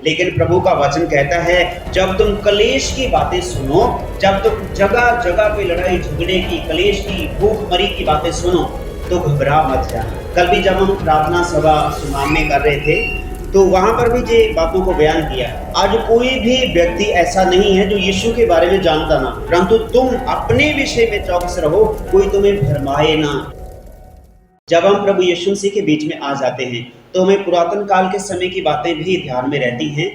लेकिन प्रभु का वचन कहता है जब तुम कलेश की बातें सुनो, जब तुम जगह जगह पे लड़ाई झगड़े की, कलेश की, भूखमरी की बातें सुनो तो घबरा मत जाना। कल भी जब हम प्रार्थना सभा सुनाम में कर रहे थे तो वहां पर भी ये बातों को बयान किया। आज कोई भी व्यक्ति ऐसा नहीं है जो यीशु के बारे में जानता ना, परंतु तुम अपने विषय में चौकस रहो, कोई तुम्हें भरमाए ना। जब हम प्रभु यीशु मसीह के बीच में आ जाते हैं तो हमें पुरातन काल के समय की बातें भी ध्यान में रहती हैं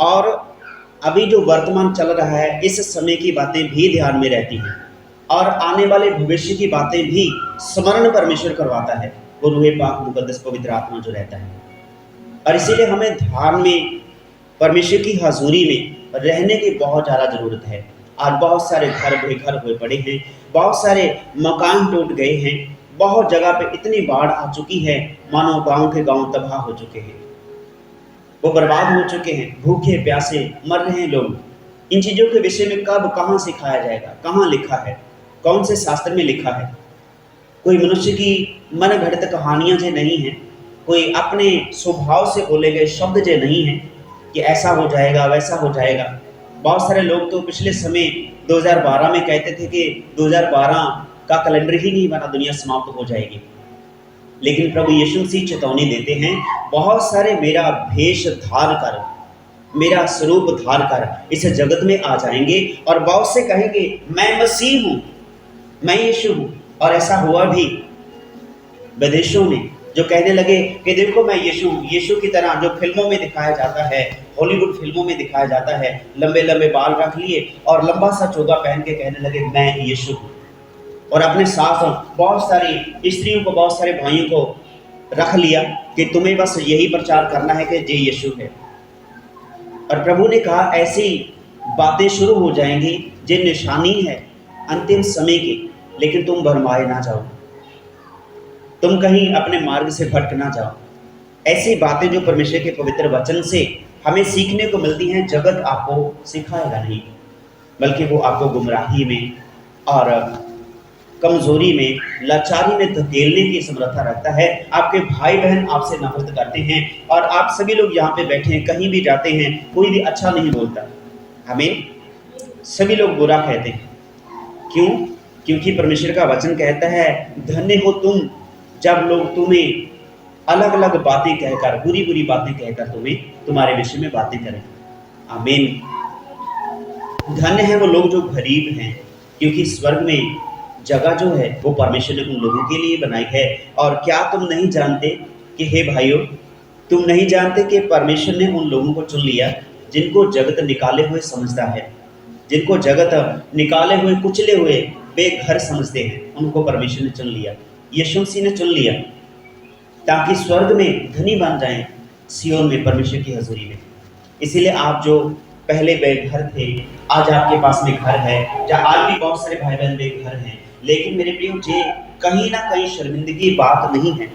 और अभी जो वर्तमान चल रहा है इस समय की बातें भी ध्यान में रहती हैं और आने वाले भविष्य की बातें भी स्मरण परमेश्वर करवाता है, वो रूहे पाक मुकद्दस पवित्र आत्मा जो रहता है। और इसीलिए हमें ध्यान में परमेश्वर की हजूरी में रहने की बहुत ज़्यादा ज़रूरत है। आज बहुत सारे घर बेघर हुए पड़े हैं, बहुत सारे मकान टूट गए हैं, बहुत जगह पे इतनी बाढ़ आ चुकी है मानो गांव के गांव तबाह हो चुके हैं, वो बर्बाद हो चुके हैं, भूखे प्यासे मर रहे हैं लोग। इन चीज़ों के विषय में कब कहाँ सिखाया जाएगा, कहाँ लिखा है, कौन से शास्त्र में लिखा है? कोई मनुष्य की मन घड़ित कहानियाँ जो नहीं हैं, कोई अपने स्वभाव से बोले गए शब्द जो नहीं हैं कि ऐसा हो जाएगा वैसा हो जाएगा। बहुत सारे लोग तो पिछले समय 2012 में कहते थे कि 2012 का कैलेंडर ही नहीं बना, दुनिया समाप्त हो जाएगी। लेकिन प्रभु यीशु मसीह चेतावनी देते हैं, बहुत सारे मेरा भेष धार कर, मेरा स्वरूप धार कर इस जगत में आ जाएंगे और बहुत से कहेंगे मैं मसीह हूँ, मैं यीशु हूँ। और ऐसा हुआ भी विदेशों में, जो कहने लगे कि देखो मैं यीशु हूँ, यीशु की तरह जो फिल्मों में दिखाया जाता है, हॉलीवुड फिल्मों में दिखाया जाता है, लंबे लंबे बाल रख लिए और लंबा सा चोगा पहन के कहने लगे मैं यीशु हूँ। और अपने साथ बहुत सारी स्त्रियों को, बहुत सारे भाइयों को रख लिया कि तुम्हें बस यही प्रचार करना है कि जे यीशु है। और प्रभु ने कहा ऐसी बातें शुरू हो जाएंगी जो निशानी है अंतिम समय की, लेकिन तुम भरमाए ना जाओ, तुम कहीं अपने मार्ग से भटक ना जाओ। ऐसी बातें जो परमेश्वर के पवित्र वचन से हमें सीखने को मिलती हैं, जगत आपको सिखाएगा नहीं, बल्कि वो आपको गुमराही में और कमजोरी में, लाचारी में धकेलने की समर्था रखता है। आपके भाई बहन आपसे नफरत करते हैं और आप सभी लोग यहाँ पे बैठे हैं, कहीं भी जाते हैं कोई भी अच्छा नहीं बोलता, हमें सभी लोग बुरा कहते हैं। क्यों? क्योंकि परमेश्वर का वचन कहता है धन्य हो तुम जब लोग तुम्हें अलग अलग बातें कहकर, बुरी बुरी बातें कहकर तुम्हें तुम्हारे विषय में बातें करें। आमीन। धन्य है वो लोग जो गरीब हैं, क्योंकि स्वर्ग में जगह जो है वो परमेश्वर ने उन लोगों के लिए बनाई है। और क्या तुम नहीं जानते कि हे भाइयों, तुम नहीं जानते कि परमेश्वर ने उन लोगों को चुन लिया जिनको जगत निकाले हुए समझता है, जिनको जगत निकाले हुए, कुचले हुए, बेघर समझते हैं, उनको परमेश्वर ने चुन लिया, यीशु मसीह ने चुन लिया, ताकि स्वर्ग में धनी बन जाएं, सियोन में परमेश्वर की हजूरी में। इसीलिए आप जो पहले बेघर थे, आज आपके पास में घर है, जहाँ आज भी बहुत सारे भाई बहन बेघर हैं। लेकिन मेरे प्रियो, ये कहीं ना कहीं शर्मिंदगी बात नहीं है,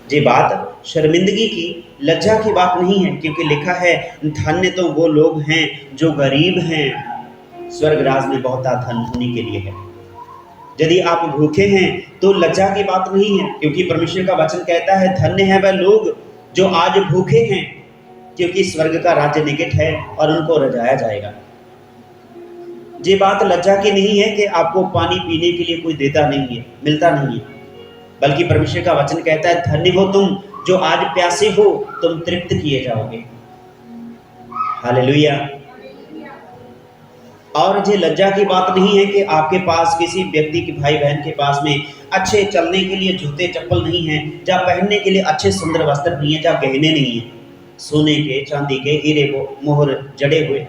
ये बात शर्मिंदगी की, लज्जा की बात नहीं है, क्योंकि लिखा है धन्य तो वो लोग हैं जो गरीब हैं, स्वर्ग राज में बहुत धन होने के लिए है। यदि आप भूखे हैं तो लज्जा की बात नहीं है, क्योंकि परमेश्वर का वचन कहता है धन्य है वह लोग जो आज भूखे हैं, क्योंकि स्वर्ग का राज्य निकट है और उनको रजाया जाएगा। ये बात लज्जा की नहीं है कि आपको पानी पीने के लिए कोई देता नहीं है, मिलता नहीं है, बल्कि परमेश्वर का वचन कहता है धन्य हो तुम जो आज प्यासे हो, तुम तृप्त किए जाओगे। हालेलुया। और ये लज्जा की बात नहीं है कि आपके पास, किसी व्यक्ति के भाई बहन के पास में अच्छे चलने के लिए जूते चप्पल नहीं है, जहाँ पहनने के लिए अच्छे सुंदर वस्त्र नहीं है, जहाँ गहने नहीं है, सोने के, चांदी के, हीरे को मोहर जड़े हुए।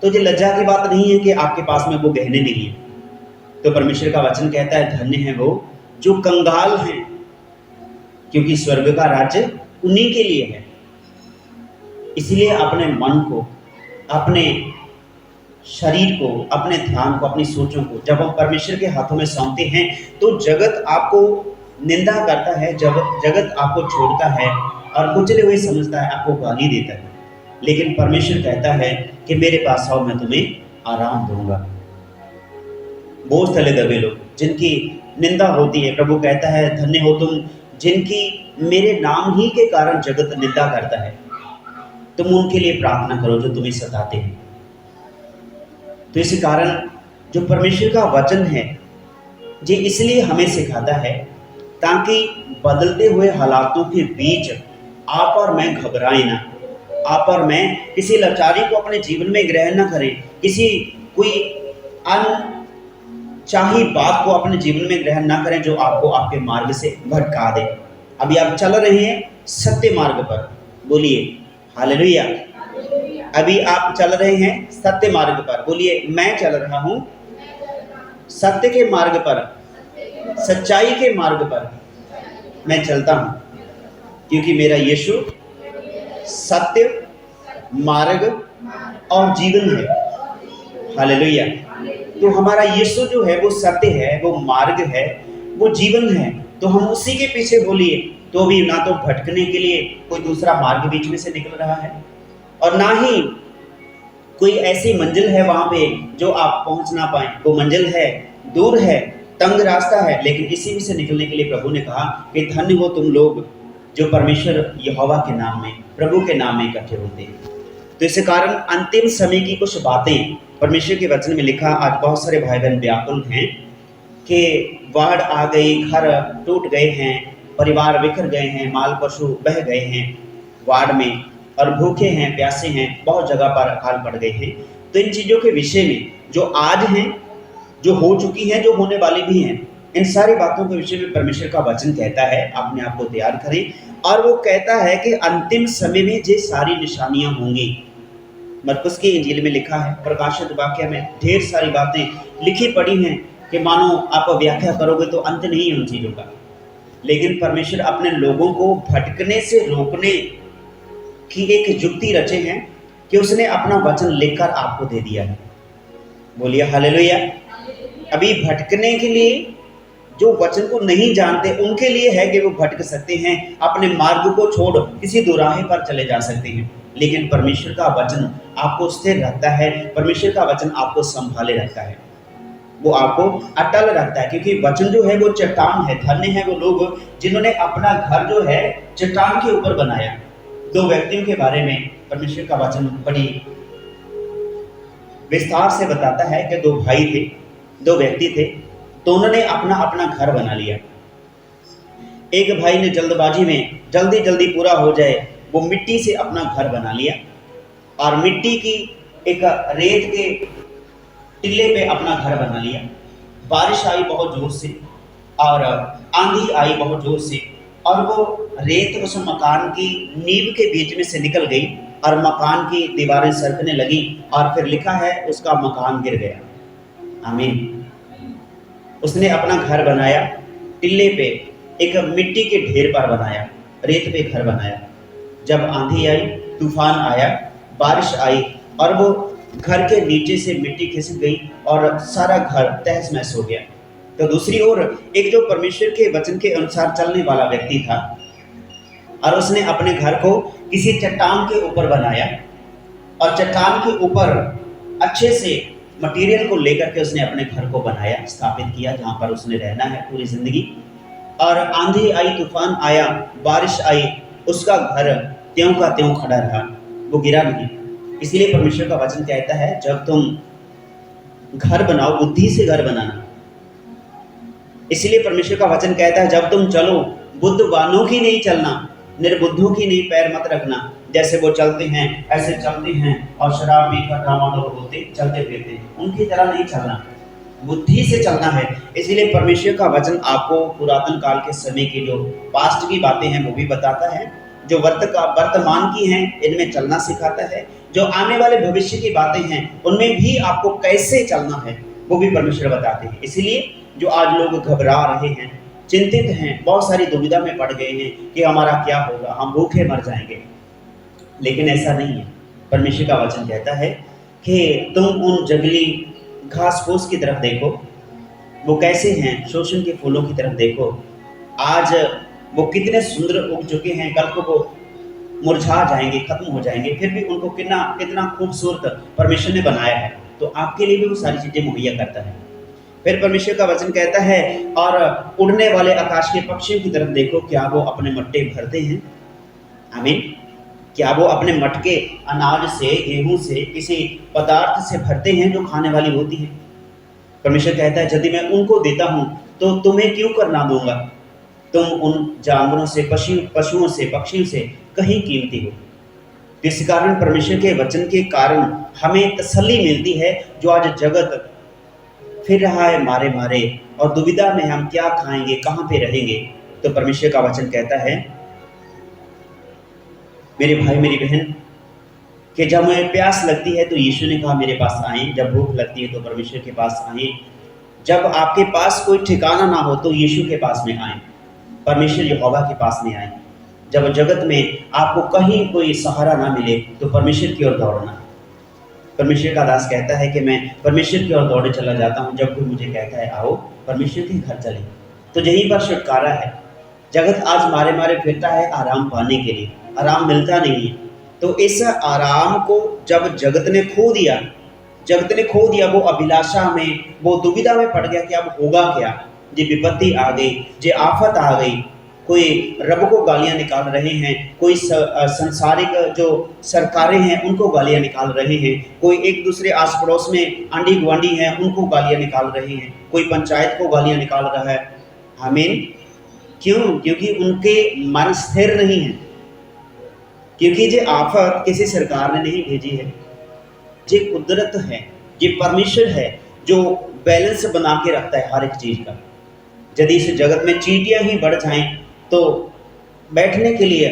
तो ये लज्जा की बात नहीं है कि आपके पास में वो गहने नहीं है। तो परमेश्वर का वचन कहता है धन्य है वो जो कंगाल हैं, क्योंकि स्वर्ग का राज्य उन्हीं के लिए है। इसलिए अपने मन को, अपने शरीर को, अपने ध्यान को, अपनी सोचों को जब हम परमेश्वर के हाथों में सौंपते हैं तो जगत आपको निंदा करता है, जब जगत आपको छोड़ता है और कुचले हुए समझता है, आपको गाली देता है, लेकिन परमेश्वर कहता है कि मेरे पास आओ, मैं तुम्हें आराम दूंगा। बोझ तले दबे लोग जिनकी निंदा होती है, प्रभु कहता है धन्य हो तुम जिनकी मेरे नाम ही के कारण जगत निंदा करता है। तुम उनके लिए प्रार्थना करो जो तुम्हें सताते हैं। तो इसी कारण जो परमेश्वर का वचन है ये इसलिए हमें सिखाता है ताकि बदलते हुए हालातों के बीच आप और मैं घबराए ना, आप और मैं किसी लाचारी को अपने जीवन में ग्रहण ना करें, किसी कोई अनचाही बात को अपने जीवन में ग्रहण ना करें जो आपको आपके मार्ग से भटका दे। अभी आप चल रहे हैं सत्य मार्ग पर, बोलिए हालेलुया। अभी आप चल रहे हैं सत्य मार्ग पर, बोलिए मैं चल रहा हूं सत्य के मार्ग पर, सच्चाई के मार्ग पर मैं चलता हूं, क्योंकि मेरा यीशु सत्य मार्ग और जीवन है। हालेलुया। तो हमारा यीशु जो है वो सत्य है, वो मार्ग है, वो जीवन है, तो हम उसी के पीछे बोलिए तो भी ना तो भटकने के लिए कोई दूसरा मार्ग बीच में से निकल रहा है और ना ही कोई ऐसी मंजिल है वहां पे जो आप पहुंच ना पाए। वो मंजिल है, दूर है, तंग रास्ता है, लेकिन इसी में से निकलने के लिए प्रभु ने कहा कि धन्य हो तुम लोग जो परमेश्वर यहोवा के नाम में, प्रभु के नाम में इकट्ठे होते हैं। तो इस कारण अंतिम समय की कुछ बातें परमेश्वर के वचन में लिखा। आज बहुत सारे भाई बहन व्याकुल हैं कि बाढ़ आ गई, घर टूट गए हैं, परिवार बिखर गए हैं, माल पशु बह गए हैं बाढ़ में, और भूखे हैं, प्यासे हैं, बहुत जगह पर अकाल पड़ गए हैं। तो इन चीज़ों के विषय में जो आज हैं, जो हो चुकी हैं, जो होने वाली भी हैं, इन सारी बातों के विषय में परमेश्वर का वचन कहता है अपने आप को तैयार करें। और वो कहता है कि अंतिम समय में ये सारी निशानियां होंगी। मरकुस की इंजील में लिखा है, प्रकाशित वाक्य में ढेर सारी बातें लिखी पड़ी हैं कि मानो आप व्याख्या करोगे तो अंत नहीं है उन चीज़ों का। लेकिन परमेश्वर अपने लोगों को भटकने से रोकने की एक युक्ति रचे हैं कि उसने अपना वचन लिखकर आपको दे दिया है। बोलिए हालेलुया। अभी भटकने के लिए जो वचन को नहीं जानते उनके लिए है कि वो भटक सकते हैं, अपने मार्ग को छोड़ किसी दुराहे पर चले जा सकते हैं। लेकिन परमेश्वर का वचन आपको स्थिर रखता है, परमेश्वर का वचन आपको संभाले रखता है, वो आपको अटल रखता है, क्योंकि वचन जो है वो चट्टान है। धन्य है वो लोग जिन्होंने अपना घर जो है चट्टान के ऊपर बनाया। दो व्यक्तियों के बारे में परमेश्वर का वचन बड़ी विस्तार से बताता है कि दो भाई थे, दो व्यक्ति थे, दोनों ने अपना अपना घर बना लिया। एक भाई ने जल्दबाजी में जल्दी जल्दी पूरा हो जाए वो मिट्टी से अपना घर बना लिया और मिट्टी की एक रेत के टिल्ले पे अपना घर बना लिया। बारिश आई बहुत जोर से और आंधी आई बहुत जोर से और वो रेत उस मकान की नींव के बीच में से निकल गई और मकान की दीवारें सरकने लगी और फिर लिखा है उसका मकान गिर गया। आमीन। उसने अपना घर बनाया टिल्ले पे, एक मिट्टी के ढेर पर बनाया, रेत पे घर बनाया। जब आंधी आई, तूफान आया, बारिश आई और वो घर के नीचे से मिट्टी खिसक गई और सारा घर तहस महस हो गया। तो दूसरी ओर एक जो परमेश्वर के वचन के अनुसार चलने वाला व्यक्ति था और उसने अपने घर को किसी चट्टान के ऊपर बनाया और चट्टान के ऊपर अच्छे से मटेरियल को लेकर के उसने अपने घर को बनाया, स्थापित किया, जहाँ पर उसने रहना है पूरी जिंदगी। और आंधी आई, तूफान आया, बारिश आई, उसका घर त्यों का त्यों खड़ा रहा, वो गिरा नहीं। इसलिए परमेश्वर का वचन कहता है जब तुम घर बनाओ बुद्धि से घर बनाना। इसलिए परमेश्वर का वचन कहता है जब तुम चलो बुद्धिवानों की नहीं चलना, निर्बुद्धों की नहीं पैर मत रखना। जैसे वो चलते हैं ऐसे चलते हैं और शराब पीकर डामाडोल होते चलते फिरते हैं, उनकी तरह नहीं चलना, बुद्धि से चलना है। इसलिए परमेश्वर का वचन आपको पुरातन काल के समय की जो पास्ट की बातें हैं वो भी बताता है, जो वर्तमान की हैं इनमें चलना सिखाता है, जो आने वाले भविष्य की बातें हैं उनमें भी आपको कैसे चलना है वो भी परमेश्वर बताते हैं। इसलिए जो आज लोग घबरा रहे हैं, चिंतित हैं, बहुत सारी दुविधा में पड़ गए हैं कि हमारा क्या होगा, हम भूखे मर जाएंगे, लेकिन ऐसा नहीं है। परमेश्वर का वचन कहता है कि तुम उन जंगली घास फूस की तरफ देखो, वो कैसे हैं, शोषण के फूलों की तरफ देखो, आज वो कितने सुंदर उग चुके हैं, कल को वो मुरझा जाएंगे, खत्म हो जाएंगे, फिर भी उनको कितना खूबसूरत परमेश्वर ने बनाया है, तो आपके लिए भी वो सारी चीजें मुहैया करता है। फिर परमेश्वर का वचन कहता है और उड़ने वाले आकाश के पक्षियों की तरफ देखो, क्या वो अपने मट्टे भरते हैं? आमीन। क्या वो अपने मटके अनाज से, गेहूं से, किसी पदार्थ से भरते हैं जो खाने वाली होती है? परमेश्वर कहता है यदि मैं उनको देता हूं तो तुम्हें क्यों करना दूंगा? तुम उन जानवरों से, पशुओं से, पक्षियों से कहीं कीमती हो। इस कारण परमेश्वर के वचन के कारण हमें तसल्ली मिलती है। जो आज जगत फिर रहा है मारे मारे और दुविधा में, हम क्या खाएंगे, कहाँ पे रहेंगे, तो परमेश्वर का वचन कहता है मेरे भाई मेरी बहन कि जब हमें प्यास लगती है तो यीशु ने कहा मेरे पास आए। जब भूख लगती है तो परमेश्वर के पास आए। जब आपके पास कोई ठिकाना ना हो तो यीशु के पास में आए, परमेश्वर यहोवा के पास में आए। जब जगत में आपको कहीं कोई सहारा ना मिले तो परमेश्वर की ओर दौड़ना। परमेश्वर का दास कहता है कि मैं परमेश्वर की ओर दौड़े चला जाता हूँ। जब कोई मुझे कहता है आओ परमेश्वर के घर चले, तो यहीं पर छुटकारा है। जगत आज मारे मारे फिरता है आराम पाने के लिए, आराम मिलता नहीं है। तो इस आराम को जब जगत ने खो दिया, वो अभिलाषा में, वो दुविधा में पड़ गया कि अब होगा क्या। ये विपत्ति आ गई, ये आफत आ गई। कोई रब को गालियां निकाल रहे हैं, कोई संसारिक जो सरकारें हैं उनको गालियां निकाल रहे हैं, कोई एक दूसरे आस पड़ोस में आंधी गुआंढी हैं उनको गालियां निकाल रहे हैं, कोई पंचायत को गालियां निकाल रहा है। आमीन। क्यों? क्योंकि उनके मन स्थिर नहीं है, क्योंकि ये आफत किसी सरकार ने नहीं भेजी है। ये कुदरत है, ये परमेश्वर है जो बैलेंस बना के रखता है हर एक चीज का। यदि इस जगत में चींटियां ही बढ़ जाएं तो बैठने के लिए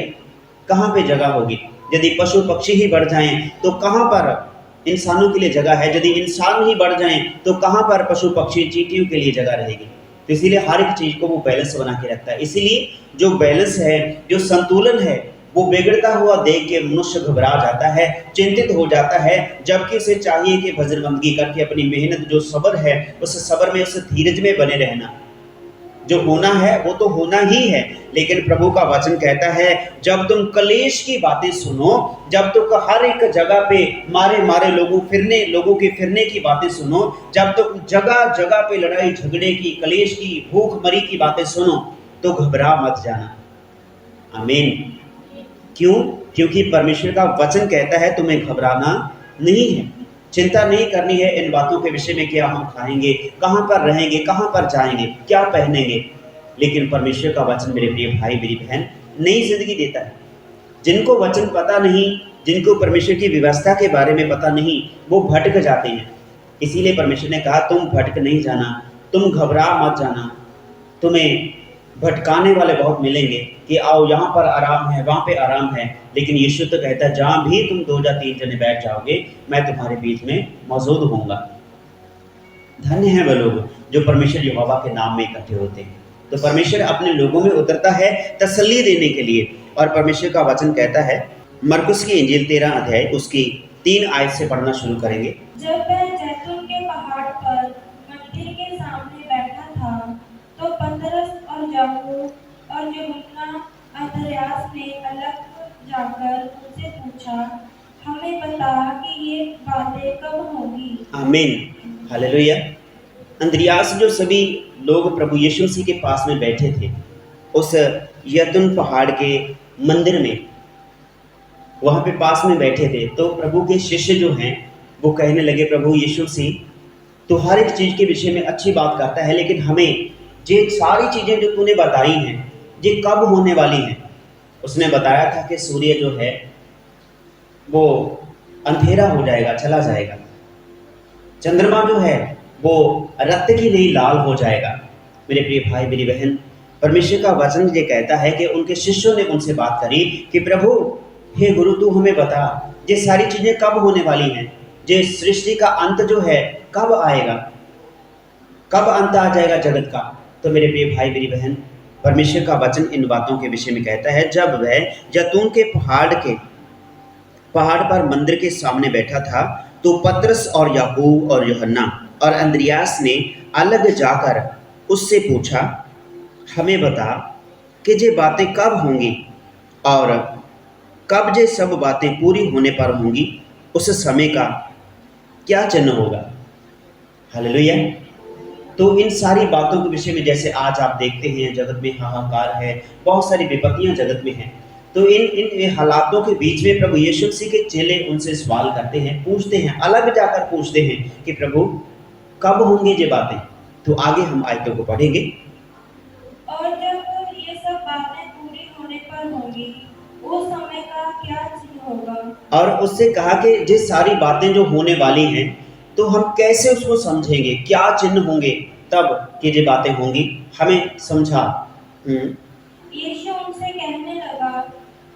कहाँ पे जगह होगी? यदि पशु पक्षी ही बढ़ जाएं तो कहाँ पर इंसानों के लिए जगह है? यदि इंसान ही बढ़ जाएं तो कहाँ पर पशु पक्षी चींटियों के लिए जगह रहेगी? तो इसीलिए हर एक चीज को वो बैलेंस बना के रखता है। इसीलिए जो बैलेंस है, जो संतुलन है, वो बिगड़ता हुआ देख के मनुष्य घबरा जाता है, चिंतित हो जाता है। जबकि उसे चाहिए कि वज्रबंदगी करके अपनी मेहनत, जो सब्र है, उस सब्र में, उस धीरज में बने रहना। जो होना है वो तो होना ही है। लेकिन प्रभु का वचन कहता है जब तुम कलेश की बातें सुनो, जब तुम हर एक जगह पे मारे मारे लोगों के फिरने की बातें सुनो, जब तुम जगह जगह पे लड़ाई झगड़े की, कलेश की, भूखमरी की बातें सुनो, तो घबरा मत जाना। आमीन। क्यों? क्योंकि परमेश्वर का वचन कहता है तुम्हें घबराना नहीं है, चिंता नहीं करनी है इन बातों के विषय में, क्या हम खाएंगे, कहाँ पर रहेंगे, कहाँ पर जाएंगे, क्या पहनेंगे। लेकिन परमेश्वर का वचन मेरे प्रिय भाई मेरी बहन नई जिंदगी देता है। जिनको वचन पता नहीं, जिनको परमेश्वर की व्यवस्था के बारे में पता नहीं, वो भटक जाते हैं। इसीलिए परमेश्वर ने कहा तुम भटक नहीं जाना, तुम घबरा मत जाना। तुम्हें भटकाने वाले बहुत मिलेंगे कि आओ यहाँ पर आराम है, वहाँ पे आराम है। लेकिन यीशु तो कहता है जहाँ भी तुम 2 या 3 जने बैठ जाओगे मैं तुम्हारे बीच में मौजूद होऊंगा। धन्य है वह लोग जो परमेश्वर यहोवा के नाम में इकट्ठे होते हैं। तो परमेश्वर अपने लोगों में उतरता है तसल्ली देने के लिए। और परमेश्वर का वचन कहता है, मरकुस की इंजील 13 अध्याय उसकी 3 आयत से पढ़ना शुरू करेंगे। जब वह जैतून के पहाड़ पर मंदिर के सामने बैठा था तो पतरस और याकूब और यूहन्ना अंद्रयास ने अलग जाकर उनसे पूछा, हमें बता कि ये बातें कब होंगी। आमीन। हालेलुया। अंद्रयास जो सभी लोग प्रभु यीशु मसीह के पास में बैठे थे उस जैतून पहाड़ के मंदिर में, वहां पे पास में बैठे थे, तो प्रभु के शिष्य जो हैं वो कहने लगे प्रभु यीशु मसीह तो हर एक चीज के विषय में अच्छी बात करता है, लेकिन हमें ये सारी चीजें जो तूने बताई हैं ये कब होने वाली हैं? उसने बताया था कि सूर्य जो है वो अंधेरा हो जाएगा, चला जाएगा। चंद्रमा जो है वो रक्त की नहीं लाल हो जाएगा। मेरे प्रिय भाई मेरी बहन, परमेश्वर का वचन ये कहता है कि उनके शिष्यों ने उनसे बात करी कि प्रभु हे गुरु तू हमें बता ये सारी चीजें कब होने वाली हैं, ये सृष्टि का अंत जो है कब आएगा, कब अंत आ जाएगा जगत का। तो मेरे प्रिय भाई मेरी बहन, परमेश्वर का वचन इन बातों के विषय में कहता है जब वह जैतून के पहाड़ पर मंदिर के सामने बैठा था तो पतरस और याकूब और यूहन्ना और अंद्रयास ने अलग जाकर उससे पूछा, हमें बता कि ये बातें कब होंगी और कब ये सब बातें पूरी होने पर होंगी, उस समय का क्या चिन्ह होगा। हालेलुया। तो इन सारी बातों के विषय में जैसे आज आप देखते हैं जगत में हाहाकार है, बहुत सारी विपत्तियां जगत में हैं, तो इन हालातों के बीच में प्रभु यीशु मसीह के चेले उनसे सवाल करते हैं, पूछते हैं, अलग जाकर पूछते हैं कि प्रभु कब होंगी ये बातें। तो आगे हम आयतों को पढ़ेंगे। और जब ये सब बातें पूरी होने पर होंगी, उस समय का क्या चिन्ह होगा? और उससे कहा कि ये सारी बातें जो होने वाली हैं तो हम कैसे उसको समझेंगे, क्या चिन्ह होंगे तब कि ये बातें होंगी, हमें समझा। यीशु उनसे कहने लगा,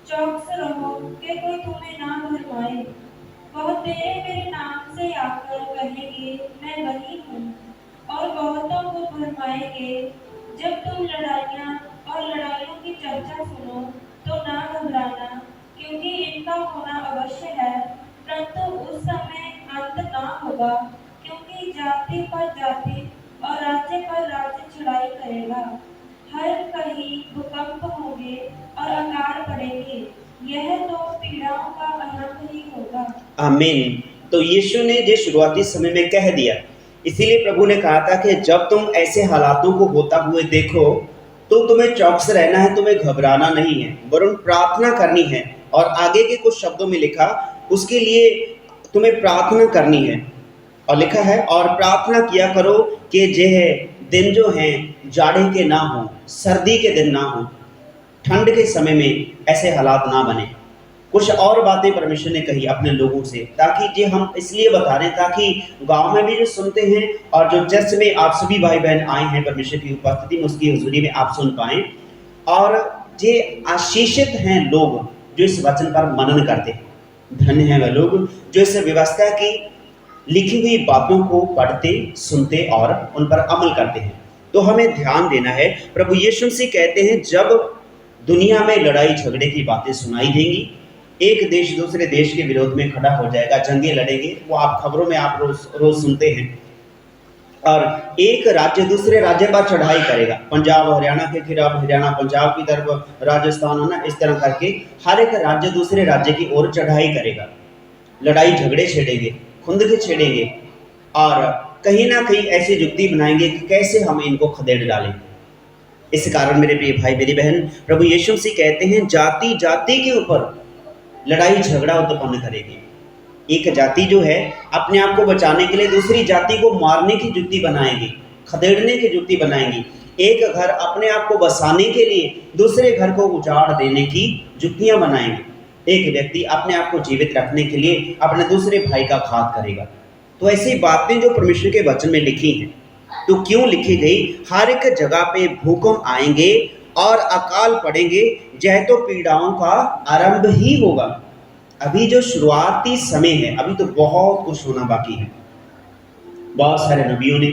चौकस रहो कि कोई तुम्हें ना भरमाए। बहुत तेरे मेरे नाम से आकर कहेंगे मैं वही हूँ, और बहुतों को भरमाएंगे। जब तुम लड़ाइयाँ और लड़ाइयों की चर्चा सुनो तो ना घबराना, क्योंकि इनका होना अवश्य है, परंतु उस समय अंत ना होगा। क्योंकि जाति पर जाति और राज्य पर राज्य चढ़ाई करेगा। हर कहीं भूकंप होंगे और अकाल पड़ेंगे। यह तो पीड़ाओं का आरंभ ही होगा। आमीन। तो यीशु ने जो शुरुआती समय में कह दिया, इसीलिए प्रभु ने कहा था कि जब तुम ऐसे हालातों को होता हुए देखो तो तुम्हें चौकस रहना है, तुम्हें घबराना नहीं है, वरन प्रार्थना करनी है। और आगे के कुछ शब्दों में लिखा, उसके लिए तुम्हें प्रार्थना करनी है। और लिखा है, और प्रार्थना किया करो कि यह दिन जो हैं जाड़े के ना हो, सर्दी के दिन ना हो, ठंड के समय में ऐसे हालात ना बने। कुछ और बातें परमेश्वर ने कही अपने लोगों से, ताकि ये हम इसलिए बता रहे हैं ताकि गांव में भी जो सुनते हैं और जो चर्च में आप सभी भाई बहन आए हैं परमेश्वर की उपस्थिति में, उसकी हुजूरी में आप सुन पाएं। और ये आशीषित हैं लोग जो इस वचन पर मनन करते हैं। धन्य हैं वह लोग जो इस व्यवस्था की लिखी हुई बातों को पढ़ते, सुनते और उन पर अमल करते हैं। तो हमें ध्यान देना है। प्रभु यीशु मसीह कहते हैं, जब दुनिया में लड़ाई झगड़े की बातें सुनाई देंगी, एक देश दूसरे देश के विरोध में खड़ा हो जाएगा, जंगे लड़ेंगे, वो आप खबरों में आप रोज सुनते हैं। और एक राज्य दूसरे राज्य पर चढ़ाई करेगा, पंजाब हरियाणा के खिलाफ हरियाणा पंजाब की तरफ, राजस्थान है ना, इस तरह करके हर एक राज्य दूसरे राज्य की ओर चढ़ाई करेगा। लड़ाई झगड़े छेड़ेंगे, खुंदके छेड़ेंगे, और कहीं ना कहीं ऐसी युक्ति बनाएंगे कि कैसे हम इनको खदेड़ डालें। इस कारण मेरे प्रिय भाई मेरी बहन, प्रभु यीशु मसीह कहते हैं, जाति जाति के ऊपर लड़ाई झगड़ा उत्पन्न करेगी। एक जाति जो है अपने आप को बचाने के लिए दूसरी जाति को मारने की युक्ति बनाएगी, खदेड़ने की युक्ति बनाएगी। एक घर अपने आप को बसाने के लिए दूसरे घर को उजाड़ देने की युक्तियां बनाएंगे। एक व्यक्ति अपने आप को जीवित रखने के लिए अपने दूसरे भाई का घात करेगा। तो ऐसी बातें जो परमेश्वर के वचन में लिखी हैं, तो क्यों लिखी गई? हर एक जगह पे भूकंप आएंगे और अकाल पड़ेंगे, यह तो पीड़ाओं का आरंभ ही होगा। अभी जो शुरुआती समय है, अभी तो बहुत कुछ होना बाकी है। बहुत सारे नबियों ने,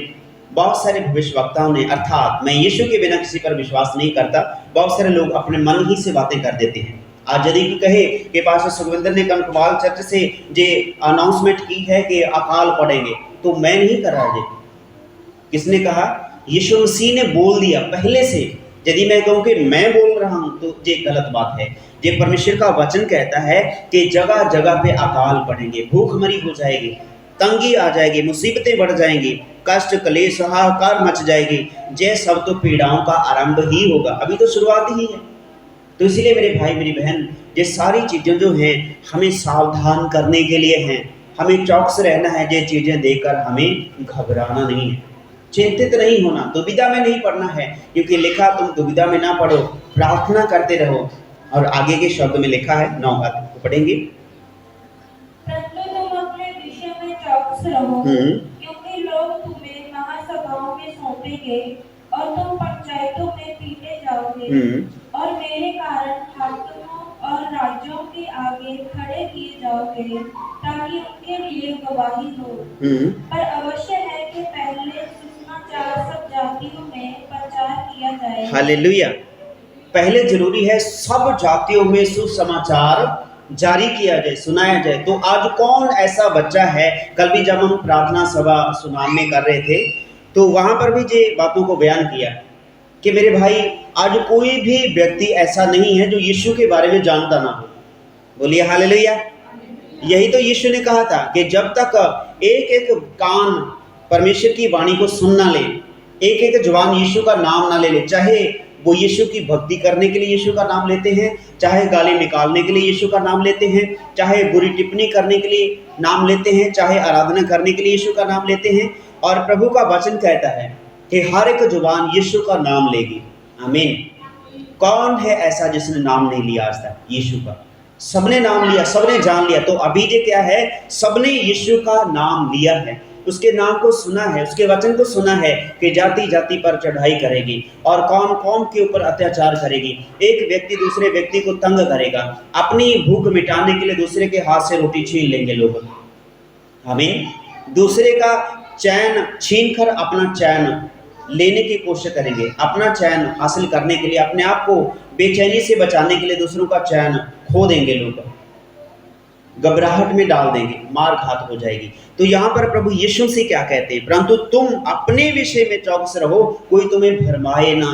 बहुत सारे भविष्यवक्ताओं ने, अर्थात मैं यीशु के बिना किसी पर विश्वास नहीं करता, बहुत सारे लोग अपने मन ही से बातें कर देते हैं। आज यदि कहे कि पास्टर सुखविंदर ने कनकवाल चर्च से जे अनाउंसमेंट की है कि अकाल पड़ेंगे, तो मैं नहीं कर रहा। किसने कहा? यीशु मसीह ने बोल दिया पहले से। यदि मैं कहूँ कि मैं बोल रहा हूँ तो ये गलत बात है। ये परमेश्वर का वचन कहता है कि जगह जगह पे अकाल पड़ेंगे, भूखमरी हो जाएगी, तंगी आ जाएगी, मुसीबतें बढ़ जाएंगी, कष्ट क्लेश हाहाकार मच जाएगी। ये सब तो पीड़ाओं का आरंभ ही होगा, अभी तो शुरुआत ही है। तो इसीलिए मेरे भाई मेरी बहन, ये सारी चीज़ें जो हैं हमें सावधान करने के लिए हैं। हमें चौकस रहना है। ये चीज़ें देखकर हमें घबराना नहीं है, चिंतित नहीं होना, दुविधा में नहीं पड़ना है, क्योंकि लिखा तुम दुविधा में ना पड़ो, प्रार्थना करते रहो। और आगे के शब्द में लिखा है, 9 को पढ़ेंगे। परंतु तुम अपने विषय में चौकस रहो, क्योंकि लोग तुम्हें महासभाओं में सौंपेंगे और तुम पंचायतों में पीटे जाओगे, और मेरे कारण हाकिमों और राज्यों के आगे खड़े किए जाओगे, ताकि उनके लिए गवाही हो। पर अवश्य है कि पहले सुसमाचार सब जातियों में प्रचार किया जाए। हालेलुया। पहले जरूरी है सब जातियों में सुसमाचार जारी किया जाए, सुनाया जाए। तो आज कौन ऐसा बच्चा है? कल भी जब हम प्रार्थना सभा सुनाने कर रहे थे तो वहां पर भी ये बातों को बयान किया कि मेरे भाई, आज कोई भी व्यक्ति ऐसा नहीं है जो यीशु के बारे में जानता ना हो। बोलिए हालेलुया। यही तो यीशु ने कहा था कि जब तक एक एक कान परमेश्वर की वाणी को सुन ना ले, एक एक जवान यीशु का नाम ना ले ले, चाहे वो यीशु की भक्ति करने के लिए यीशु का नाम लेते हैं, चाहे गाली निकालने के लिए यीशु का नाम लेते हैं, चाहे बुरी टिप्पणी करने के लिए नाम लेते हैं, चाहे आराधना करने के लिए यीशु का नाम लेते हैं। और प्रभु का वचन कहता है कि हर एक जुबान यीशु का नाम लेगी। आमीन। कौन है ऐसा जिसने नाम नहीं लिया आज तक यीशु का? सबने नाम लिया, सबने जान लिया। तो अभी ये क्या है, सबने यीशु का नाम लिया है, उसके नाम को सुना है, उसके वचन को सुना है कि जाति जाति पर चढ़ाई करेगी और कौम कौम के ऊपर अत्याचार करेगी, एक व्यक्ति दूसरे व्यक्ति को तंग करेगा, अपनी भूख मिटाने के लिए दूसरे के हाथ से रोटी छीन लेंगे लोग। आमीन। दूसरे का चैन छीन कर अपना चैन लेने की कोशिश करेंगे, अपना चैन हासिल करने के लिए, अपने आप को बेचैनी से बचाने के लिए दूसरों का चैन खो देंगे लोग, घबराहट में डाल देंगे, मार घात हो जाएगी। तो यहाँ पर प्रभु यीशु से क्या कहते हैं, परंतु तुम अपने विषय में चौकस रहो, कोई तुम्हें भरमाए ना।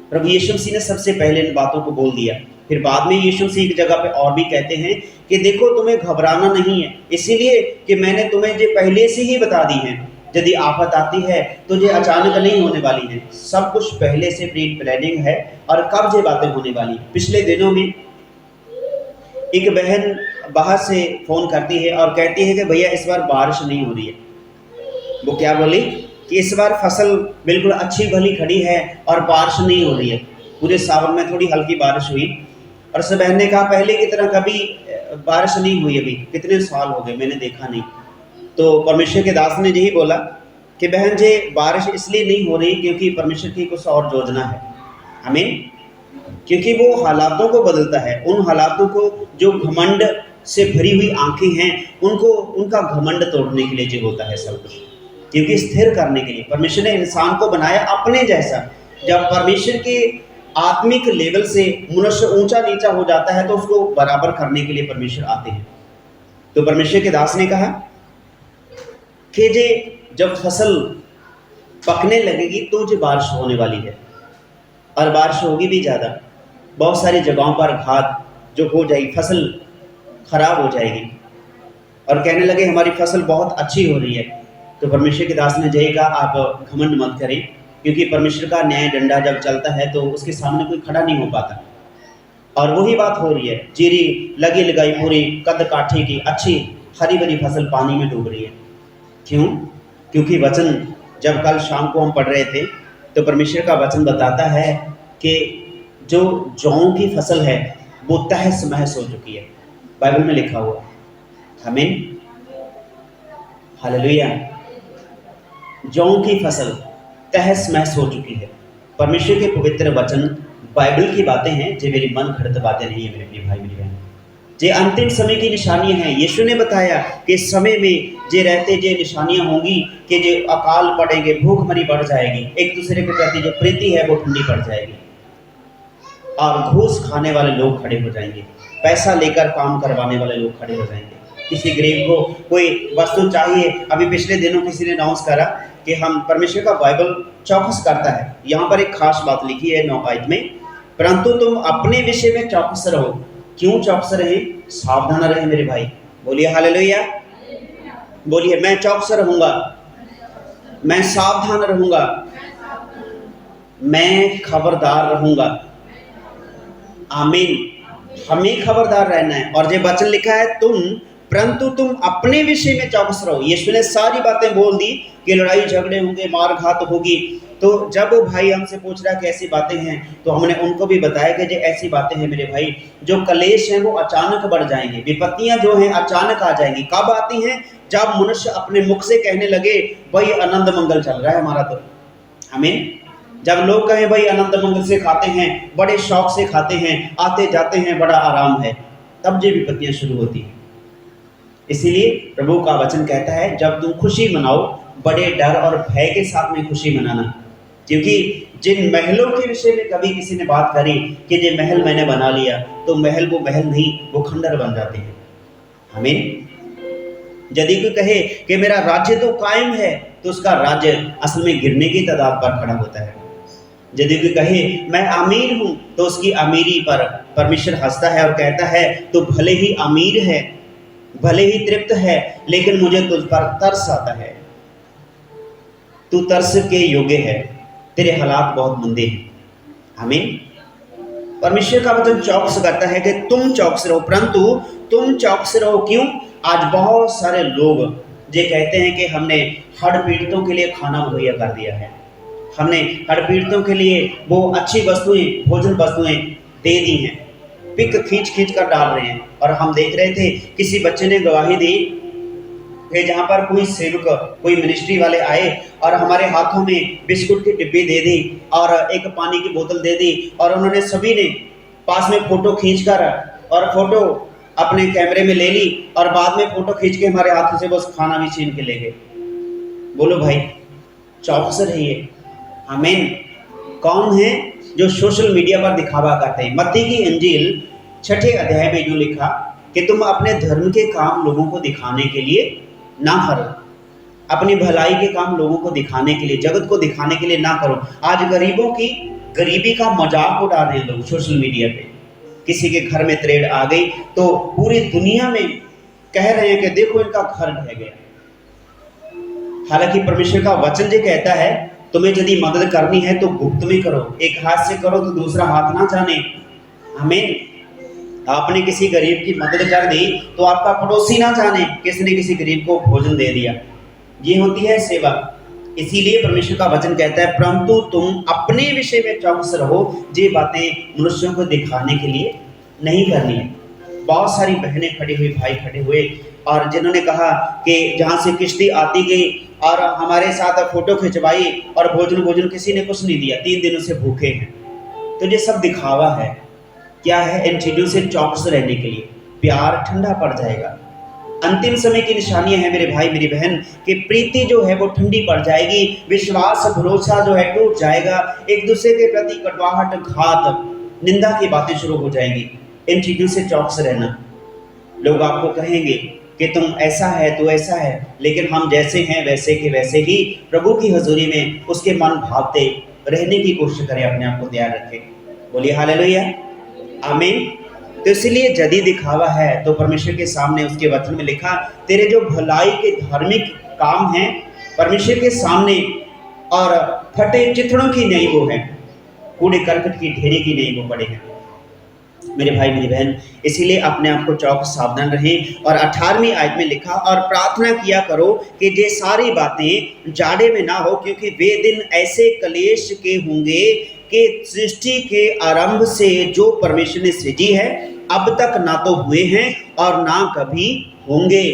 प्रभु यीशु मसीह ने सबसे पहले इन बातों को बोल दिया। फिर बाद में यीशु मसीह एक जगह पे और भी कहते हैं कि देखो तुम्हें घबराना नहीं है, इसीलिए कि मैंने तुम्हें जो पहले से ही बता दी है, यदि आफत आती है तो ये अचानक नहीं होने वाली है, सब कुछ पहले से प्री प्लानिंग है और कब ये बातें होने वाली। पिछले दिनों में एक बहन बाहर से फोन करती है और कहती है कि भैया इस बार बारिश नहीं हो रही है। वो क्या बोली कि इस बार फसल बिल्कुल अच्छी भली खड़ी है और बारिश नहीं हो रही है। पूरे सावन में थोड़ी हल्की बारिश हुई और उस बहन ने कहा पहले की तरह कभी बारिश नहीं हुई, अभी कितने साल हो गए मैंने देखा नहीं। तो परमेश्वर के दास ने यही बोला कि बहन जी बारिश इसलिए नहीं हो रही क्योंकि परमेश्वर की कुछ और योजना है। आमीन। क्योंकि वो हालातों को बदलता है, उन हालातों को जो घमंड से भरी हुई आंखें हैं उनको उनका घमंड तोड़ने के लिए जो होता है सब कुछ, क्योंकि स्थिर करने के लिए परमेश्वर ने इंसान को बनाया अपने जैसा। जब परमेश्वर के आत्मिक लेवल से मनुष्य ऊंचा नीचा हो जाता है तो उसको बराबर करने के लिए परमेश्वर आते हैं। तो परमेश्वर के दास ने कहा कि जे जब फसल पकने लगेगी तो जो बारिश होने वाली है और बारिश होगी भी ज़्यादा, बहुत सारी जगहों पर घात जो हो जाएगी, फसल खराब हो जाएगी और कहने लगे हमारी फसल बहुत अच्छी हो रही है। तो परमेश्वर के दास ने यही कहा आप घमंड मत करें, क्योंकि परमेश्वर का न्याय डंडा जब चलता है तो उसके सामने कोई खड़ा नहीं हो पाता। और वही बात हो रही है, जीरी लगी लगाई पूरी कद काठी की अच्छी हरी भरी फसल पानी में डूब रही है। क्यों? क्योंकि वचन जब कल शाम को हम पढ़ रहे थे तो परमेश्वर का वचन बताता है कि जो जौ की फसल है वो तहस महस हो चुकी है, बाइबल में लिखा हुआ। आमीन। हालेलुया। जौ की फसल तहस महस हो चुकी है। परमेश्वर के पवित्र वचन बाइबल की बातें हैं, जो मेरी मन घड़त बातें नहीं है मेरे प्रिय भाई मेरी बहन। ये अंतिम समय की निशानियां हैं। यीशु ने बताया कि समय में जे रहते जे निशानियां होंगी कि जो अकाल पड़ेंगे, भूखमरी बढ़ जाएगी, एक दूसरे के प्रति जो प्रीति है वो ठंडी पड़ जाएगी और घूस खाने वाले लोग खड़े हो जाएंगे, पैसा लेकर काम करवाने वाले लोग खड़े हो जाएंगे। किसी गरीब को कोई वस्तु चाहिए, अभी पिछले दिनों किसी ने अनाउंस करा कि हम परमेश्वर का बाइबल चौकस करता है। यहाँ पर एक खास बात लिखी है 9 आयत में, परंतु तुम अपने विषय में चौकस रहो। क्यों चौकस रहे? सावधान रहे मेरे भाई। बोलिए हालेलुया। बोलिए मैं चौकस रहूंगा, मैं सावधान रहूंगा, मैं खबरदार रहूंगा। आमीन। हमें खबरदार रहना है। और जो वचन लिखा है परंतु तुम अपने विषय में चौकस रहो। यीशु ने सारी बातें बोल दी कि लड़ाई झगड़े होंगे, मार घात होगी। तो जब वो भाई हमसे पूछ रहा है कि ऐसी बातें हैं, तो हमने उनको भी बताया कि जो ऐसी बातें हैं मेरे भाई, जो कलेश हैं वो अचानक बढ़ जाएंगे, विपत्तियां जो हैं अचानक आ जाएंगी। कब आती हैं? जब मनुष्य अपने मुख से कहने लगे भाई आनंद मंगल चल रहा है हमारा। तो आमीन। जब लोग कहें भाई आनंद मंगल से खाते हैं, बड़े शौक से खाते हैं, आते जाते हैं, बड़ा आराम है, तब ये विपत्तियां शुरू होती हैं। इसीलिए प्रभु का वचन कहता है जब तुम खुशी मनाओ, बड़े डर और भय के साथ में खुशी मनाना। क्योंकि जिन महलों के विषय में कभी किसी ने बात करी कि ये महल मैंने बना लिया, तो महल वो महल नहीं, वो खंडर बन जाते हैं। आमीन। यदि कोई कहे कि मेरा राज्य तो कायम है, तो उसका राज्य असल में गिरने की तादाद पर खड़ा होता है। यदि कोई कहे मैं अमीर हूं, तो उसकी अमीरी पर परमेश्वर हंसता है और कहता है तो भले ही अमीर है, भले ही तृप्त है, लेकिन मुझे तुझ पर तरस आता है, तू तरस के योग्य है, तेरे हालात बहुत मंदे हैं। आमीन। परमेश्वर का वचन चौकस करता है कि तुम चौकस रहो, परंतु तुम चौकस रहो क्यों? आज बहुत सारे लोग ये कहते हैं कि हमने हड़ पीड़ितों के लिए खाना मुहैया कर दिया है, हमने हड़ पीड़ितों के लिए वो अच्छी वस्तुएं, भोजन वस्तुएं दे दी हैं, पिक खींच खींच कर डाल रहे हैं। और हम देख रहे थे किसी बच्चे ने गवाही दी कि जहाँ पर कोई सेवक, कोई मिनिस्ट्री वाले आए और हमारे हाथों में बिस्कुट की डिब्बी दे दी और एक पानी की बोतल दे दी, और उन्होंने सभी ने पास में फोटो खींचकर और फोटो अपने कैमरे में ले ली, और बाद में फोटो खींच के हमारे हाथों से बस खाना भी छीन के ले गए। बोलो भाई, चौकस रहिए। आमीन। कौन है जो सोशल मीडिया पर दिखावा करते हैं? मत्ती की इंजील 6 अध्याय में जो लिखा कि तुम अपने धर्म के काम लोगों को दिखाने के लिए ना करो, अपनी भलाई के काम लोगों को दिखाने के लिए, जगत को दिखाने के लिए ना करो। आज गरीबों की गरीबी का मजाक उड़ा रहे हैं लोग सोशल मीडिया पे। किसी के घर में त्रेड़ आ गई तो पूरी दुनिया में कह रहे हैं कि देखो इनका घर ढह गया। हालांकि परमेश्वर का वचन जो कहता है तुम्हें यदि मदद करनी है तो गुप्त में करो, एक हाथ से करो तो दूसरा हाथ ना जाने। आमीन। आपने किसी गरीब की मदद कर दी तो आपका पड़ोसी ना जाने किसने किसी गरीब को भोजन दे दिया। ये होती है सेवा। इसीलिए परमेश्वर का वचन कहता है परंतु तुम अपने विषय में चौकस रहो, ये बातें मनुष्यों को दिखाने के लिए नहीं करनी है। बहुत सारी बहनें खड़ी हुई, भाई खड़े हुए, और जिन्होंने कहा कि जहाँ से किश्ती आती गई और हमारे साथ फोटो खिंचवाई और भोजन किसी ने कुछ नहीं दिया, 3 दिनों से भूखे हैं। तो ये सब दिखावा है। क्या है? इन चीज़ों से चौकस रहने के लिए। प्यार ठंडा पड़ जाएगा। अंतिम समय की निशानियां हैं मेरे भाई मेरी बहन कि प्रीति जो है वो ठंडी पड़ जाएगी, विश्वास भरोसा जो है टूट जाएगा, एक दूसरे के प्रति कटवाहट, घात, निंदा की बातें शुरू हो जाएंगी। इन चीज़ों से चौकस रहना। लोग आपको कहेंगे कि तुम ऐसा है तो ऐसा है, लेकिन हम जैसे हैं वैसे के वैसे ही प्रभु की हजूरी में उसके मन भावते रहने की कोशिश करें, अपने आप को तैयार रखें। बोलिए हालेलुया, आमीन। तो इसलिए यदि दिखावा है तो परमेश्वर के सामने उसके वचन में लिखा तेरे जो भलाई के धार्मिक काम हैं परमेश्वर के सामने, और फटे चिथड़ों की नहीं वो है, कूड़े करकट की ढेरी की नहीं वो पड़े हैं मेरे भाई मेरी बहन। इसीलिए अपने आप को चौकस सावधान रहें। और 18वीं आयत में लिखा और प्रार्थना किया करो कि ये सारी बातें जाड़े में ना हो, क्योंकि वे दिन ऐसे कलेश के होंगे कि सृष्टि के आरंभ से जो परमेश्वर ने सृजी है अब तक ना तो हुए हैं और ना कभी होंगे।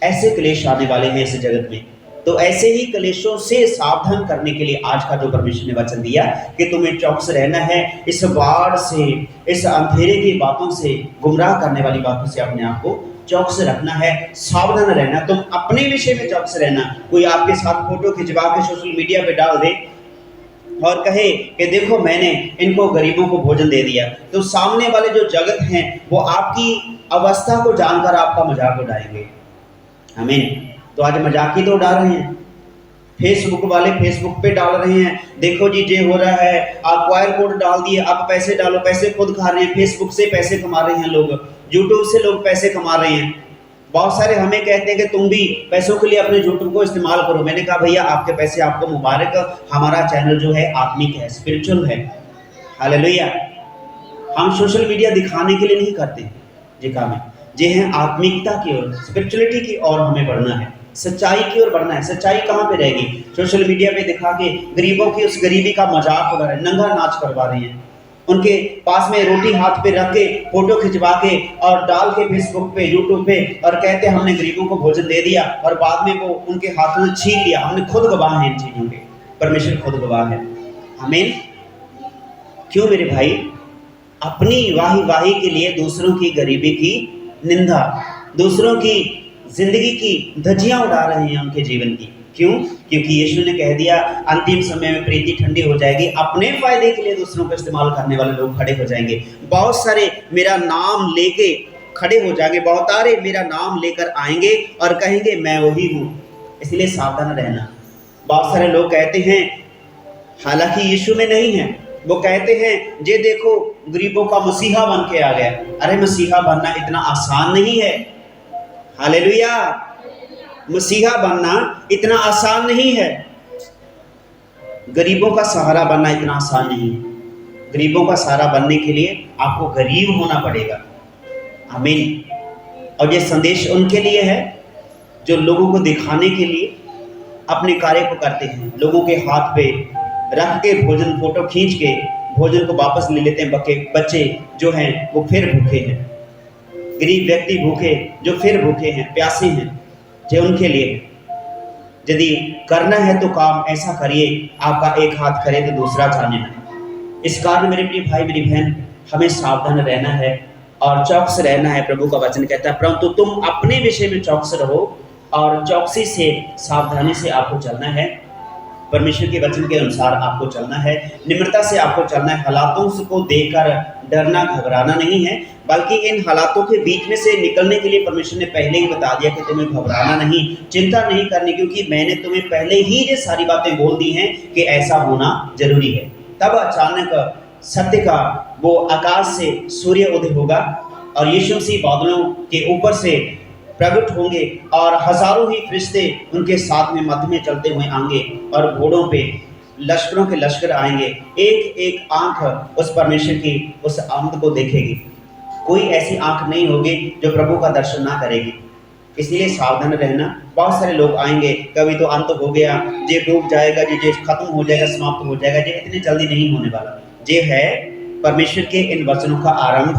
ऐसे क्लेश आने वाले हैं इस जगत में। तो ऐसे ही क्लेशों से सावधान करने के लिए आज का जो परमेश्वर ने वचन दिया कि तुम्हें चौकस रहना है, इस बाढ़ से, इस अंधेरे की बातों से, गुमराह करने वाली बातों से अपने आप को चौकस रखना है, सावधान रहना। तुम अपने विषय में चौकस रहना। कोई आपके साथ फोटो खिंचवा के सोशल मीडिया पे डाल दे और कहे कि देखो मैंने इनको गरीबों को भोजन दे दिया, तो सामने वाले जो जगत हैं वो आपकी अवस्था को जानकर आपका मजाक उड़ाएंगे। आमीन। तो आज मजाक ही तो उड़ा रहे हैं। फेसबुक वाले फेसबुक पे डाल रहे हैं, देखो जी ये हो रहा है, आप क्यूआर कोड डाल दिए, आप पैसे डालो, पैसे खुद खा रहे हैं। फेसबुक से पैसे कमा रहे हैं लोग, यूट्यूब से लोग पैसे कमा रहे हैं। बहुत सारे हमें कहते हैं कि तुम भी पैसों के लिए अपने यूट्यूब को इस्तेमाल करो। मैंने कहा भैया आपके पैसे आपको मुबारक, हमारा चैनल जो है आत्मिक है, स्पिरिचुअल है। हालेलुया। हम सोशल मीडिया दिखाने के लिए नहीं करते ये काम है, ये है आत्मिकता की ओर, स्पिरिचुअलिटी की ओर हमें बढ़ना है, सच्चाई की ओर बढ़ना है। सच्चाई कहाँ पे रहेगी? सोशल मीडिया पे दिखा के गरीबों की उस गरीबी का मजाक उड़ा रहे हैं, नंगा नाच करवा रहे हैं, उनके पास में रोटी हाथ पे रख के फोटो खिंचवा के और डाल के फेसबुक पे, यूट्यूब पे, और कहते हैं हमने गरीबों को भोजन दे दिया, और बाद में वो उनके हाथों से छीन लिया। हमने खुद गवाह हैं इन चीजों के, परमेश्वर खुद गवाह है। आमीन। क्यों मेरे भाई? अपनी वाही वाही के लिए दूसरों की गरीबी की निंदा, दूसरों की जिंदगी की धज्जियां उड़ा रहे हैं उनके जीवन की। क्यों? क्योंकि यीशु ने कह दिया अंतिम समय में प्रीति ठंडी हो जाएगी। अपने फायदे के लिए दूसरों को इस्तेमाल करने वाले लोग खड़े हो जाएंगे। बहुत सारे मेरा नाम लेके खड़े हो जाएंगे, बहुत सारे मेरा नाम लेकर आएंगे और कहेंगे मैं वही हूँ। इसलिए सावधान रहना। बहुत सारे लोग कहते हैं, हालांकि यीशु में नहीं है, वो कहते हैं ये देखो गरीबों का मसीहा बन के आ गया। अरे मसीहा बनना इतना आसान नहीं है। हालेलुया। मसीहा बनना इतना आसान नहीं है, गरीबों का सहारा बनना इतना आसान नहीं है। गरीबों का सहारा बनने के लिए आपको गरीब होना पड़ेगा। आमीन। और ये संदेश उनके लिए है जो लोगों को दिखाने के लिए अपने कार्य को करते हैं, लोगों के हाथ पे रख के भोजन, फोटो खींच के भोजन को वापस ले लेते हैं। बच्चे जो हैं वो फिर भूखे हैं, गरीब व्यक्ति भूखे जो फिर भूखे हैं, प्यासे हैं, जो उनके लिए है। यदि करना है तो काम ऐसा करिए, आपका एक हाथ करे तो दूसरा जाने ना। इस कारण मेरे प्रिय भाई मेरी बहन, हमें सावधान रहना है और चौकस रहना है। प्रभु का वचन कहता है परंतु तुम अपने विषय में चौकस रहो, और चौकसी से, सावधानी से आपको चलना है। परमेश्वर के वचन के अनुसार आपको चलना है, निम्रता से आपको चलना है। हालातों को देखकर डरना घबराना नहीं है, बल्कि इन हालातों के बीच में से निकलने के लिए परमेश्वर ने पहले ही बता दिया कि तुम्हें घबराना नहीं, चिंता नहीं करनी, क्योंकि मैंने तुम्हें पहले ही ये सारी बातें बोल दी हैं कि ऐसा होना जरूरी है। तब अचानक सत्य का वो आकाश से सूर्य उदय होगा और यीशु मसीह बादलों के ऊपर से प्रकट होंगे और हजारों ही फरिश्ते उनके साथ में मध्य में चलते हुए आएंगे और घोड़ों पे लश्करों के लश्कर आएंगे। एक एक आंख उस परमेश्वर की उस आमद को देखेगी, कोई ऐसी आंख नहीं होगी जो प्रभु का दर्शन ना करेगी। इसलिए सावधान रहना। बहुत सारे लोग आएंगे, कभी तो अंत हो गया, ये डूब जाएगा, ये खत्म हो जाएगा, समाप्त हो जाएगा। ये इतनी जल्दी नहीं होने वाला। ये है परमेश्वर के इन वचनों का आरंभ।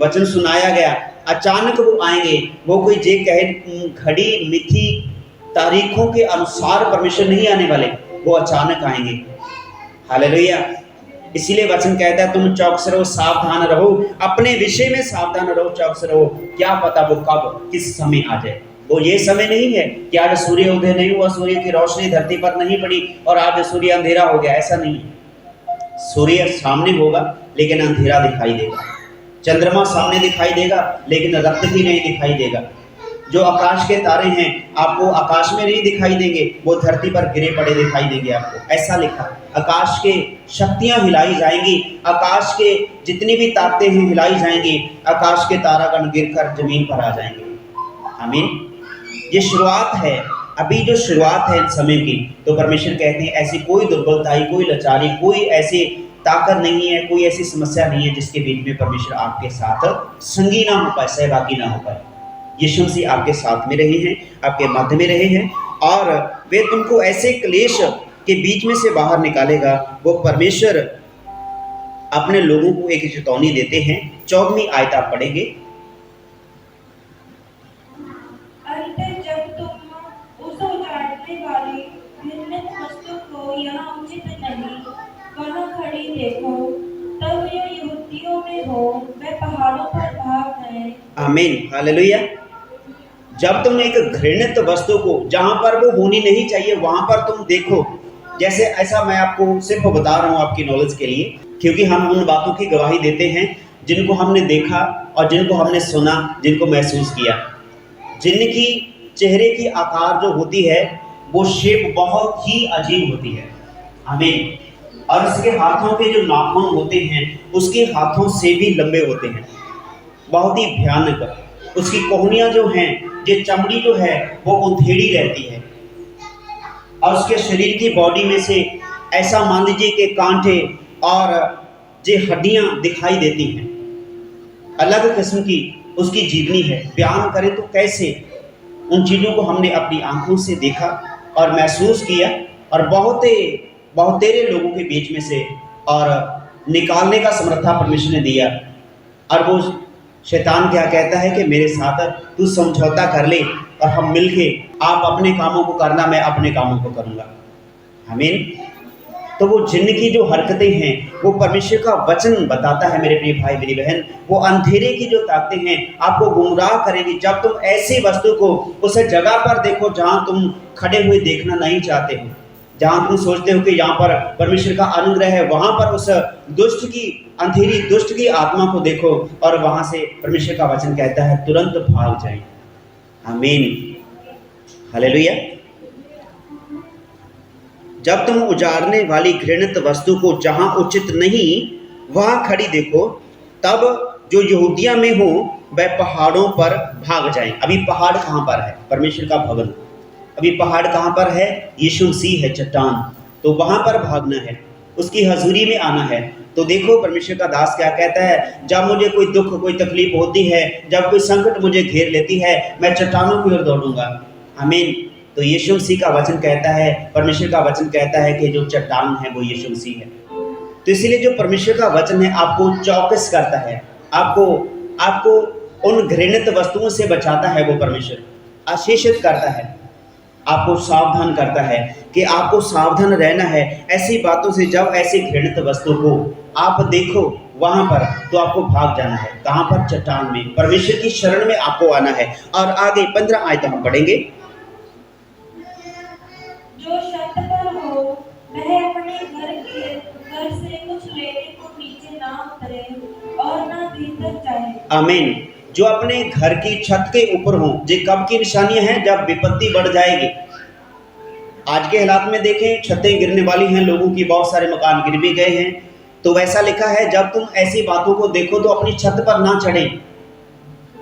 वचन सुनाया गया, अचानक वो आएंगे। वो कोई जे कहे घड़ी मिथी तारीखों के अनुसार परमेश्वर नहीं आने वाले, वो अचानक आएंगे। हालेलुया। इसीलिए वचन कहता है तुम चौकस रहो, सावधान रहो, अपने विषय में सावधान रहो, चौकस रहो। क्या पता वो कब किस समय आ जाए। वो ये समय नहीं है कि आज सूर्य उदय नहीं हुआ, सूर्य की रोशनी धरती पर नहीं पड़ी और आज सूर्य अंधेरा हो गया, ऐसा नहीं है। सूर्य सामने होगा लेकिन अंधेरा दिखाई देगा, चंद्रमा सामने दिखाई देगा लेकिन रक्त ही नहीं दिखाई देगा। जो आकाश के तारे हैं आपको आकाश में नहीं दिखाई देंगे, वो धरती पर गिरे पड़े दिखाई देंगे आपको। ऐसा लिखा, आकाश के शक्तियां हिलाई जाएंगी, आकाश के जितनी भी ताकतें हैं हिलाई जाएंगी, आकाश के तारागण गिरकर जमीन पर आ जाएंगे। आमीन। ये शुरुआत है, अभी जो शुरुआत है इस समय की। तो परमेश्वर कहते हैं ऐसी कोई दुर्बलता, कोई लाचारी, कोई ऐसी ताकत नहीं है, कोई ऐसी समस्या नहीं है जिसके बीच में परमेश्वर आपके साथ संगी ना हो पाए, सहभागी ना हो पाए। यीशु मसीह आपके साथ में रहे हैं, आपके मध्य में रहे हैं और वे तुमको ऐसे क्लेश के बीच में से बाहर निकालेगा। वो परमेश्वर अपने लोगों को एक चेतावनी देते हैं। 14वीं आयत आप पढ़ेंगे। जब तुम उस उजाड़ने वाली घृणित वस्तु को यहाँ उचित नहीं वहाँ खड़ी देखो, तब जो यहूदियों में हो वे पहाड़ों पर भाग गए। आमीन। हालेलुया। जब तुम एक घृणित वस्तु को जहां पर वो होनी नहीं चाहिए वहां पर तुम देखो, जैसे ऐसा मैं आपको सिर्फ बता रहा हूं आपकी नॉलेज के लिए, क्योंकि हम उन बातों की गवाही देते हैं जिनको हमने देखा और जिनको हमने सुना, जिनको महसूस किया, जिनकी चेहरे की आकार जो होती है वो शेप बहुत ही अजीब होती है। आमीन। और उसके हाथों के जो नाखून होते हैं उसके हाथों से भी लंबे होते हैं, बहुत ही भयानक। उसकी कोहनियां जो हैं, ये चमड़ी जो है वो उधेड़ी रहती है और उसके शरीर की बॉडी में से ऐसा मान लीजिए कि कांटे और ये हड्डियां दिखाई देती हैं। अलग किस्म की उसकी जीवनी है। बयान करें तो कैसे उन चीज़ों को हमने अपनी आंखों से देखा और महसूस किया और बहुतेरे लोगों के बीच में से और निकालने का समर्था परमेश्वर ने दिया। और वो शैतान क्या कहता है कि मेरे साथ तू समझौता कर ले और हम मिलके, आप अपने कामों को करना, मैं अपने कामों को करूँगा। आमीन। तो वो जिन्न की जो हरकतें हैं वो परमेश्वर का वचन बताता है मेरे प्रिय भाई मेरी बहन, वो अंधेरे की जो ताकतें हैं आपको गुमराह करेगी। जब तुम ऐसी वस्तु को उस जगह पर देखो जहाँ तुम खड़े हुए देखना नहीं चाहते हो, जहाँ तुम सोचते हो कि यहाँ पर परमेश्वर का अनुग्रह है, वहाँ पर उस दुष्ट की, अंधेरी दुष्ट की आत्मा को देखो और वहाँ से परमेश्वर का वचन कहता है तुरंत भाग जाए। आमीन। हालेलुया। जब तुम उजाड़ने वाली घृणित वस्तु को जहाँ उचित नहीं वहाँ खड़ी देखो, तब जो यहूदिया में हो वह पहाड़ों पर भाग जाएं। अभी पहाड़ कहाँ पर है? परमेश्वर का भवन। अभी पहाड़ कहाँ पर है? यीशु मसीह है चट्टान। तो वहाँ पर भागना है, उसकी हजूरी में आना है। तो देखो परमेश्वर का दास क्या कहता है, जब मुझे कोई दुख कोई तकलीफ होती है, जब कोई संकट मुझे घेर लेती है, मैं चट्टानों की ओर दौड़ूंगा। आमीन। तो यीशु मसीह का वचन कहता है, परमेश्वर का वचन कहता है कि जो चट्टान है वो यीशु मसीह है। तो इसीलिए जो परमेश्वर का वचन है आपको चौकस करता है, आपको आपको उन घृणित वस्तुओं से बचाता है। वो परमेश्वर आशीषित करता है, आपको सावधान करता है कि आपको सावधान रहना है ऐसी बातों से। जब ऐसी घृणित वस्तु को आप देखो वहां पर, तो आपको भाग जाना है। कहां पर? चट्टान में, परमेश्वर की शरण में आपको आना है। और आगे 15 आयत हम पढ़ेंगे। जो छत पर हो वह अपने घर से कुछ लेने को नीचे ना उतरे और ना भीतर जाए। आमीन। जो अपने घर की छत के ऊपर हो, ये कब की निशानियां हैं? जब विपत्ति बढ़ जाएगी। आज के हालात में देखें, छतें गिरने वाली हैं, लोगों की बहुत सारे मकान गिर भी गए हैं। तो वैसा लिखा है, जब तुम ऐसी बातों को देखो तो अपनी छत पर ना चढ़े।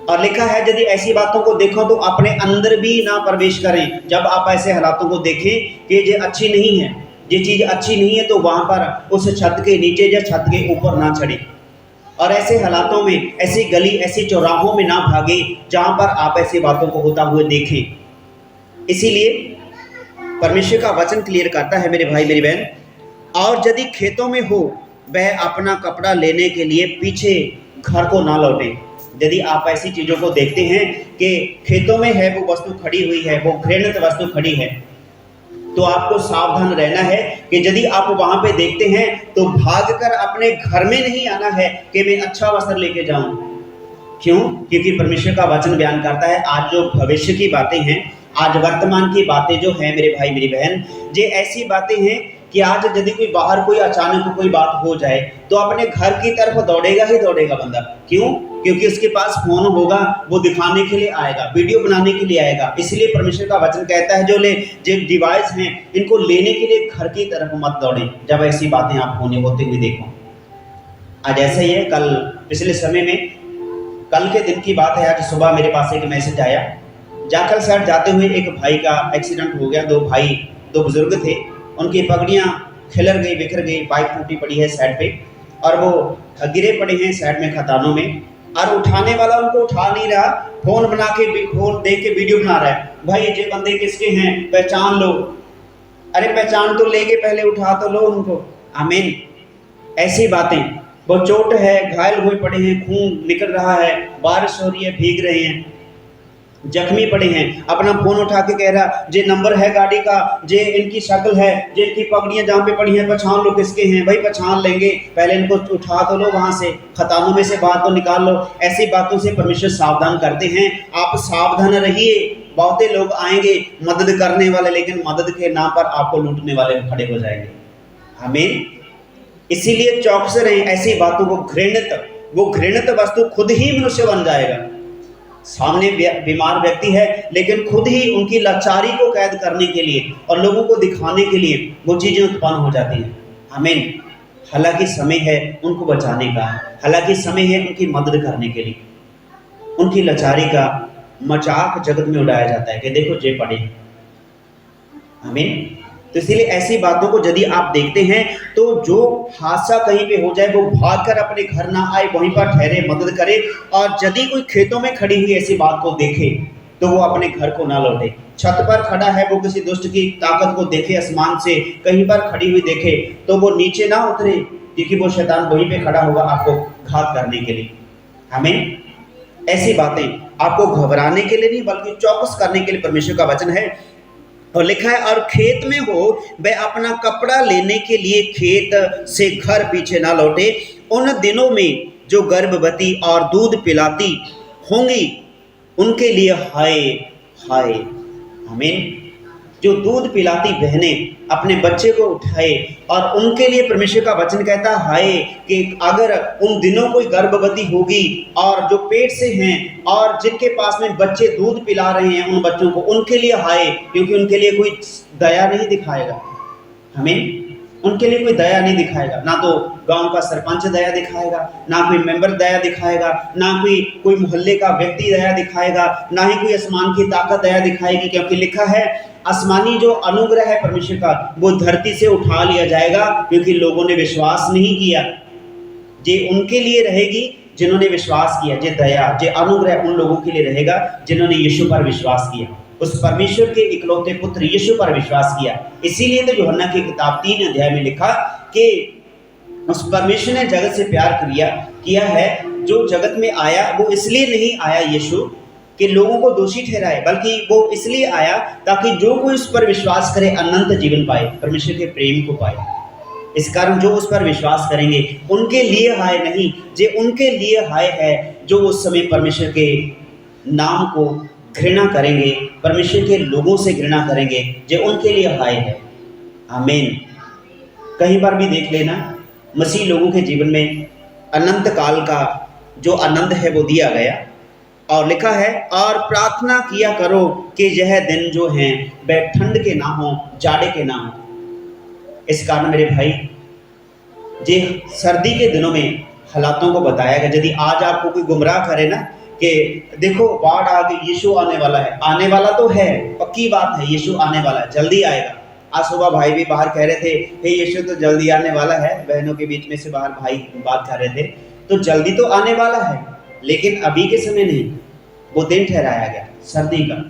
और लिखा है, यदि ऐसी बातों को देखो तो अपने अंदर भी ना प्रवेश करें। जब आप ऐसे हालातों को देखें कि ये अच्छी नहीं है, ये चीज़ अच्छी नहीं है, तो वहाँ पर उस छत के नीचे या छत के ऊपर ना चढ़े। और ऐसे हालातों में, ऐसी गली ऐसी चौराहों में ना भागे जहाँ पर आप ऐसी बातों को होता हुए देखें। इसीलिए परमेश्वर का वचन क्लियर करता है मेरे भाई मेरी बहन। और यदि खेतों में हो वह अपना कपड़ा लेने के लिए पीछे घर को ना लौटे। यदि आप ऐसी चीज़ों को देखते हैं कि खेतों में है वो वस्तु खड़ी हुई है, वो घृणित वस्तु खड़ी है, तो आपको सावधान रहना है कि यदि आप वहां पे देखते हैं तो भागकर अपने घर में नहीं आना है कि मैं अच्छा वस्त्र लेके जाऊं। क्यों? क्योंकि परमेश्वर का वचन बयान करता है, आज जो भविष्य की बातें हैं, आज वर्तमान की बातें जो हैं मेरे भाई मेरी बहन, ये ऐसी बातें हैं कि आज यदि कोई बाहर कोई अचानक कोई बात हो जाए तो अपने घर की तरफ दौड़ेगा ही दौड़ेगा बंदा। क्यों? क्योंकि उसके पास फोन होगा, वो दिखाने के लिए आएगा, वीडियो बनाने के लिए आएगा। इसलिए परमेश्वर का वचन कहता है, जो डिवाइस हैं इनको लेने के लिए घर की तरफ मत दौड़ें जब ऐसी बातें आप होते हुए देखो। आज ऐसा ही है, कल पिछले समय में, कल के दिन की बात है, आज सुबह मेरे पास एक मैसेज आया। जाखल साइड जाते हुए एक भाई का एक्सीडेंट हो गया। दो बुजुर्ग थे, उनकी पगड़ियाँ खिलर गई, बिखर गई, बाइक टूटी पड़ी है साइड पे, और वो गिरे पड़े हैं साइड में खदानों में। और उठाने वाला उनको उठा नहीं रहा, फोन बना के, फोन देख के वीडियो बना रहा है। भाई ये बंदे किसके हैं, पहचान लो। अरे पहचान तो लेके पहले उठा तो लो उनको। आमीन। ऐसी बातें, वो चोट है, घायल हुए पड़े हैं, खून निकल रहा है, बारिश हो रही है, भीग रहे हैं, जख्मी पड़े हैं। अपना फोन उठा के कह रहा, जे नंबर है गाड़ी का, जे इनकी शक्ल है, जे इनकी पगड़ियां जहाँ पे पड़ी हैं, पहचान लो किसके हैं। भाई पहचान लेंगे, पहले इनको उठा तो लो, वहां से खतानों में से बात तो निकाल लो। ऐसी बातों से परमेश्वर सावधान करते हैं। आप सावधान रहिए। बहुते लोग आएंगे मदद करने वाले, लेकिन मदद के नाम पर आपको लूटने वाले खड़े हो जाएंगे। आमीन। इसीलिए चौकस रहें। ऐसी बातों को वो घृणित वस्तु खुद ही मनुष्य बन जाएगा। सामने बीमार व्यक्ति है, लेकिन खुद ही उनकी लाचारी को कैद करने के लिए और लोगों को दिखाने के लिए वो चीज़ें उत्पन्न हो जाती हैं। आमीन। हालांकि समय है उनको बचाने का, हालांकि समय है उनकी मदद करने के लिए। उनकी लाचारी का मजाक जगत में उड़ाया जाता है कि देखो जे पड़े। आमीन। तो इसीलिए ऐसी बातों को यदि आप देखते हैं तो जो हादसा कहीं पे हो जाए वो भागकर अपने घर ना आए, वहीं पर ठहरे, मदद करे। और यदि कोई खेतों में खड़ी हुई ऐसी बात को देखे तो वो अपने घर को ना लौटे। छत पर खड़ा है, वो किसी दुष्ट की ताकत को देखे, आसमान से कहीं पर खड़ी हुई देखे तो वो नीचे ना उतरे, क्योंकि वो शैतान वहीं पे खड़ा होगा आपको घात करने के लिए। हमें ऐसी बातें आपको घबराने के लिए नहीं बल्कि चौकस करने के लिए परमेश्वर का वचन है। और लिखा है, और खेत में हो वह अपना कपड़ा लेने के लिए खेत से घर पीछे ना लौटे। उन दिनों में जो गर्भवती और दूध पिलाती होंगी उनके लिए हाय हाय। आमीन। जो दूध पिलाती बहनें अपने बच्चे को उठाए, और उनके लिए परमेश्वर का वचन कहता है हाय, कि अगर उन दिनों कोई गर्भवती होगी और जो पेट से हैं और जिनके पास में बच्चे दूध पिला रहे हैं उन बच्चों को, उनके लिए हाय, क्योंकि उनके लिए कोई दया नहीं दिखाएगा। हमें उनके लिए कोई दया नहीं दिखाएगा। ना तो गांव का सरपंच दया दिखाएगा, ना कोई मेंबर दया दिखाएगा, ना कोई मोहल्ले का व्यक्ति दया दिखाएगा, ना ही कोई आसमान की ताकत दया दिखाएगी। क्योंकि लिखा है आसमानी जो अनुग्रह है परमेश्वर का वो धरती से उठा लिया जाएगा, क्योंकि लोगों ने विश्वास नहीं किया। जे उनके लिए रहेगी जिन्होंने विश्वास किया, जे दया, जे अनुग्रह उन लोगों के लिए रहेगा जिन्होंने यीशु पर विश्वास किया, उस परमेश्वर के इकलौते पुत्र यीशु पर विश्वास किया। इसीलिए तो यूहन्ना की किताब 3 अध्याय में लिखा कि उस परमेश्वर ने जगत से प्यार किया है, जो जगत में आया वो इसलिए नहीं आया यीशु कि लोगों को दोषी ठहराए, बल्कि वो इसलिए आया ताकि जो कोई उस पर विश्वास करे अनंत जीवन पाए, परमेश्वर के प्रेम को पाए। इस कारण जो उस पर विश्वास करेंगे उनके लिए हाय नहीं, जे उनके लिए हाय है जो उस समय परमेश्वर के नाम को घृणा करेंगे, परमेश्वर के लोगों से घृणा करेंगे, जे उनके लिए हाय है। आमीन। कहीं बार भी देख लेना, मसीह लोगों के जीवन में अनंत काल का जो आनंद है वो दिया गया, और लिखा है और प्रार्थना किया करो कि यह दिन जो हैं वह ठंड के ना हो, जाड़े के ना हो। इस कारण मेरे भाई, जे सर्दी के दिनों में हालातों को बताया गया, यदि आज आपको कोई गुमराह करे ना कि देखो बाढ़ आ गई, यीशु आने वाला है, आने वाला तो है, पक्की बात है, यीशु आने वाला है, जल्दी आएगा। आज सुबह भाई भी बाहर कह रहे थे हे यीशु तो जल्दी आने वाला है, बहनों के बीच में से बाहर भाई बात कर रहे थे, तो जल्दी तो आने वाला है, लेकिन अभी के समय नहीं, वो दिन ठहराया गया सर्दी का।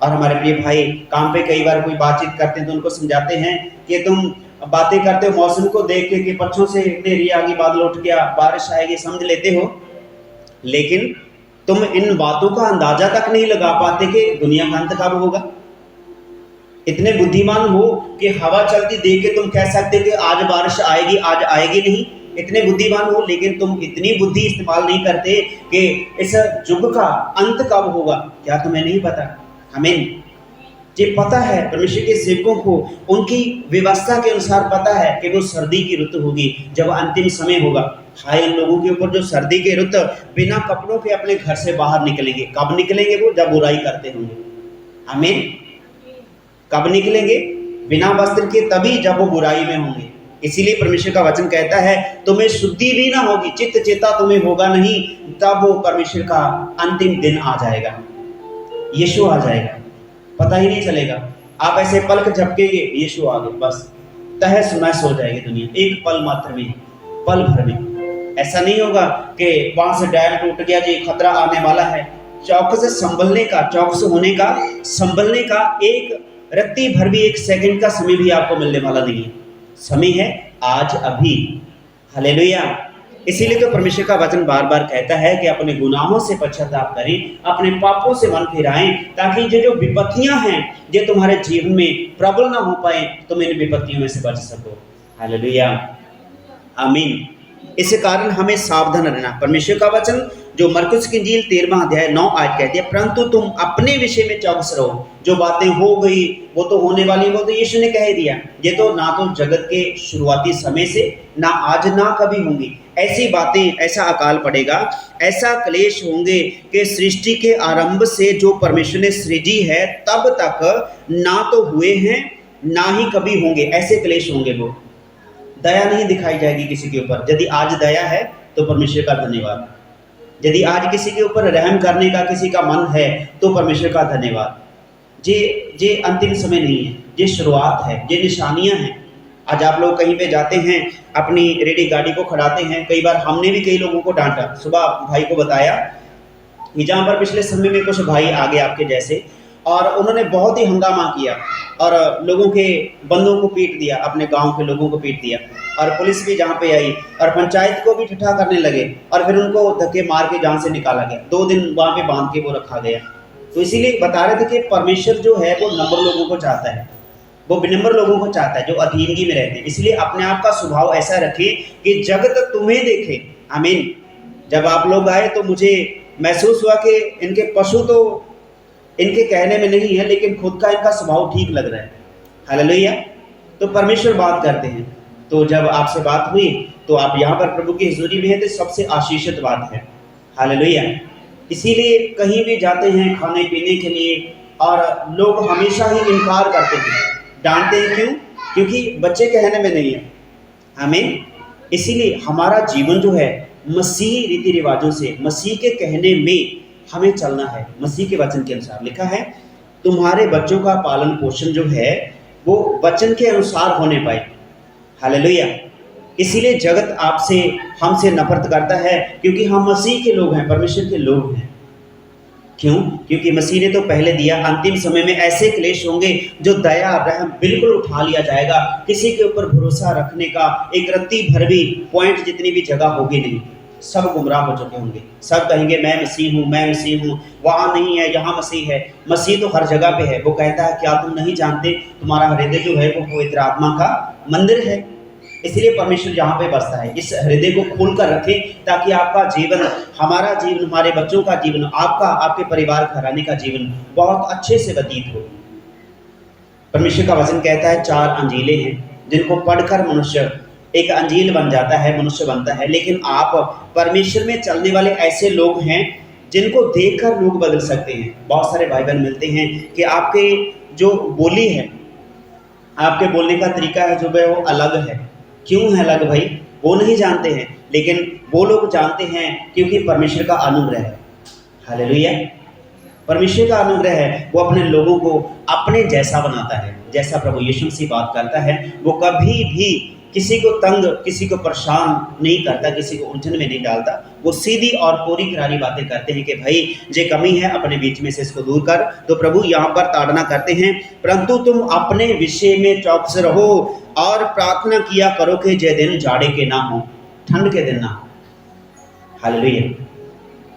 और हमारे प्रिय भाई काम पे कई बार कोई बातचीत करते हैं तो उनको समझाते हैं कि तुम बातें करते हो मौसम को देख के कि परसों से देरी आ गई, बादल उठ गया, बारिश आएगी, समझ लेते हो, लेकिन तुम इन बातों का अंदाजा तक नहीं लगा पाते कि दुनिया का अंत कब होगा। इतने बुद्धिमान हो कि हवा चलती देख के तुम कह सकते कि आज बारिश आएगी, आज आएगी नहीं। इतने बुद्धिमान हो, लेकिन तुम इतनी बुद्धि इस्तेमाल नहीं करते कि इस युग का अंत कब होगा, क्या तुम्हें नहीं पता? हमें ये पता है, परमेश्वर के सेवकों को उनकी व्यवस्था के अनुसार पता है कि वो सर्दी की ऋतु होगी जब अंतिम समय होगा। हाय उन लोगों के ऊपर जो सर्दी के ऋतु बिना कपड़ों के अपने घर से बाहर निकलेंगे। कब निकलेंगे? वो जब बुराई करते होंगे। आमीन। कब निकलेंगे? बिना वस्त्र के तभी जब वो बुराई में होंगे। इसीलिए परमेश्वर का वचन कहता है तुम्हें शुद्धि भी ना होगी, चित्त चेता तुम्हें होगा नहीं, तब वो परमेश्वर का अंतिम दिन आ जाएगा, यीशु आ जाएगा, पता ही नहीं चलेगा। आप ऐसे पलक झपकेंगे, यीशु आ गए, बस तहस नहस हो जाएगी दुनिया एक पल मात्र में, पल भर में। ऐसा नहीं होगा कि वहां से डैम टूट गया जी, खतरा आने वाला है। चौकस से संभलने का, चौकस होने का, संभलने का एक रत्ती भर भी, एक सेकंड का समय भी आपको मिलने वाला नहीं है। समय है आज, अभी। हालेलुया। इसीलिए तो परमेश्वर का वचन बार बार कहता है कि अपने गुनाहों से पश्चाताप करें, अपने पापों से मन फिराएं, ताकि ये जो विपत्तियां हैं ये तुम्हारे जीवन में प्रबल ना हो पाए, तुम इन विपत्तियों में से बच सको। हालेलुया। आमीन। इस कारण हमें सावधान रहना। परमेश्वर का वचन जो मरकुस की इंजील 13वां अध्याय 9 आयत कहती है, परंतु तुम अपने विषय में चौकस रहो। जो बातें हो गई वो तो होने वाली, वो तो यीशु ने कह दिया। ये तो ना तो जगत के शुरुआती समय से, ना आज, ना कभी होंगी। ऐसी बातें, ऐसा अकाल पड़ेगा, ऐसा क्लेश होंगे कि सृष्टि के आरंभ से जो परमेश्वर ने सृजी है तब तक ना तो हुए हैं ना ही कभी होंगे। ऐसे क्लेश होंगे, वो दया नहीं दिखाई जाएगी किसी के ऊपर। यदि आज दया है तो परमेश्वर का धन्यवाद। यदि आज किसी के ऊपर रहम करने का किसी का मन है तो परमेश्वर का धन्यवाद। ये अंतिम समय नहीं है, ये शुरुआत है, ये निशानियां हैं। आज आप लोग कहीं पे जाते हैं, अपनी रेडी गाड़ी को खड़ाते हैं। कई बार हमने भी कई लोगों को डांटा। सुबह भाई को बताया कि जहाँ पर पिछले समय में कुछ भाई आ गए आपके जैसे, और उन्होंने बहुत ही हंगामा किया और लोगों के बंदों को पीट दिया, अपने गांव के लोगों को पीट दिया, और पुलिस भी जहाँ पे आई और पंचायत को भी ठट्ठा करने लगे, और फिर उनको धक्के मार के जान से निकाला गया। 2 दिन वहाँ पे बांध के वो रखा गया। तो इसीलिए बता रहे थे कि परमेश्वर जो है वो नम्र लोगों को चाहता है, वो विनम्र लोगों को चाहता है जो अधीनगी में रहते हैं। इसलिए अपने आप का स्वभाव ऐसा रखिए कि जगत तुम्हें देखे। आमीन। जब आप लोग आए तो मुझे महसूस हुआ कि इनके पशु तो इनके कहने में नहीं है, लेकिन खुद का इनका स्वभाव ठीक लग रहा है। हालेलुया। तो परमेश्वर बात करते हैं। तो जब आपसे बात हुई तो आप यहाँ पर प्रभु की हुजूरी में हैं, तो सबसे आशीषित बात है। हालेलुया। इसीलिए कहीं भी जाते हैं खाने पीने के लिए और लोग हमेशा ही इनकार करते हैं, डांटते हैं। क्यों? क्योंकि बच्चे कहने में नहीं है। आमीन। इसीलिए हमारा जीवन जो है मसीही रीति रिवाजों से, मसीह के कहने में हमें चलना है। मसीह के वचन के अनुसार लिखा है तुम्हारे बच्चों का पालन पोषण जो है वो वचन के अनुसार होने पाए। हालेलुया। इसीलिए जगत आपसे हमसे नफरत करता है, क्योंकि हम मसीह के लोग हैं, परमेश्वर के लोग हैं। क्यों? क्योंकि मसीह ने तो पहले दिया। अंतिम समय में ऐसे क्लेश होंगे जो दया रहम बिल्कुल उठा लिया जाएगा। किसी के ऊपर भरोसा रखने का एक रत्ती भर भी पॉइंट जितनी भी जगह होगी नहीं। सब गुमराह हो चुके होंगे। सब कहेंगे मैं मसीह हूँ, मैं मसीह हूँ, वहाँ नहीं है, यहाँ मसीह है। मसीह तो हर जगह पे है। वो कहता है क्या तुम नहीं जानते तुम्हारा हृदय जो है वो पवित्र आत्मा का मंदिर है। इसलिए परमेश्वर यहाँ पे बसता है। इस हृदय को खोल कर रखें ताकि आपका जीवन, हमारा जीवन, हमारे बच्चों का जीवन, आपका, आपके परिवार घराने का जीवन बहुत अच्छे से व्यतीत हो। परमेश्वर का वचन कहता है 4 अंजीलें हैं जिनको पढ़कर मनुष्य एक अंजील बन जाता है, मनुष्य बनता है। लेकिन आप परमेश्वर में चलने वाले ऐसे लोग हैं जिनको देखकर लोग बदल सकते हैं। बहुत सारे बाइबल मिलते हैं कि आपके जो बोली है, आपके बोलने का तरीका है जो वो अलग है। क्यों है अलग भाई? वो नहीं जानते हैं, लेकिन वो लोग जानते हैं क्योंकि परमेश्वर का अनुग्रह है। हालेलुया। परमेश्वर का अनुग्रह है, वो अपने लोगों को अपने जैसा बनाता है। जैसा प्रभु यीशु मसीह बात करता है, वो कभी भी किसी को तंग, किसी को परेशान नहीं करता, किसी को उलझन में नहीं डालता। वो सीधी और कोरी करारी बातें करते हैं कि भाई जे कमी है अपने बीच में से इसको दूर कर। तो प्रभु यहाँ पर ताड़ना करते हैं, परंतु तुम अपने विषय में चौकस रहो और प्रार्थना किया करो कि जे दिन जाड़े के ना हो, ठंड के दिन ना हो। हालेलुया।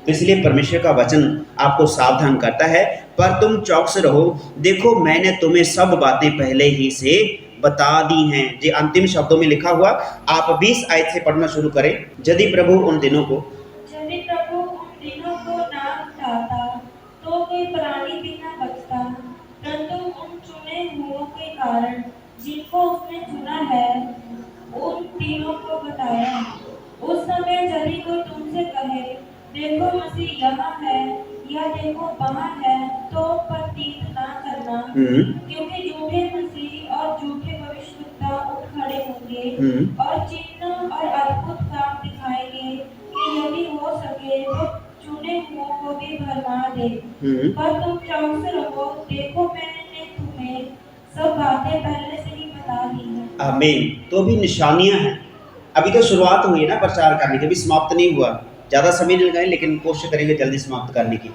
तो इसलिए परमेश्वर का वचन आपको सावधान करता है, पर तुम चौकस रहो, देखो मैंने तुम्हें सब बातें पहले ही से बता दी हैं। जी अंतिम शब्दों में लिखा हुआ, आप 20 आयत से पढ़ना शुरू करें। यदि प्रभु उन दिनों को ना चाहता तो कोई प्राणी भी ना बचता, परंतु उन चुने हुओं के कारण जिनको उसने चुना है उन तीनों को बताया। उस समय यदि कोई तुमसे कहे देखो मसीह यहाँ है या देखो वहाँ है, तो प्रतीत ना करना, क्योंकि झूठे मसीह और झूठे भविष्यवक्ता उठ खड़े होंगे और चिन्ह और अद्भुत काम दिखाएंगे कि यदि हो सके तो चुने हुओं को भी भरमा दे। पर तुम चौकस रहो, देखो मैंने तुम्हें सब बातें पहले से ही बता दी हैं। आमीन। तो अभी निशानियां हैं। अभी तो शुरुआत हुई है ना प्रचार करने की, अभी समाप्त नहीं हुआ। ज़्यादा समय नहीं लगाए, लेकिन कोशिश करेंगे जल्दी समाप्त करने की।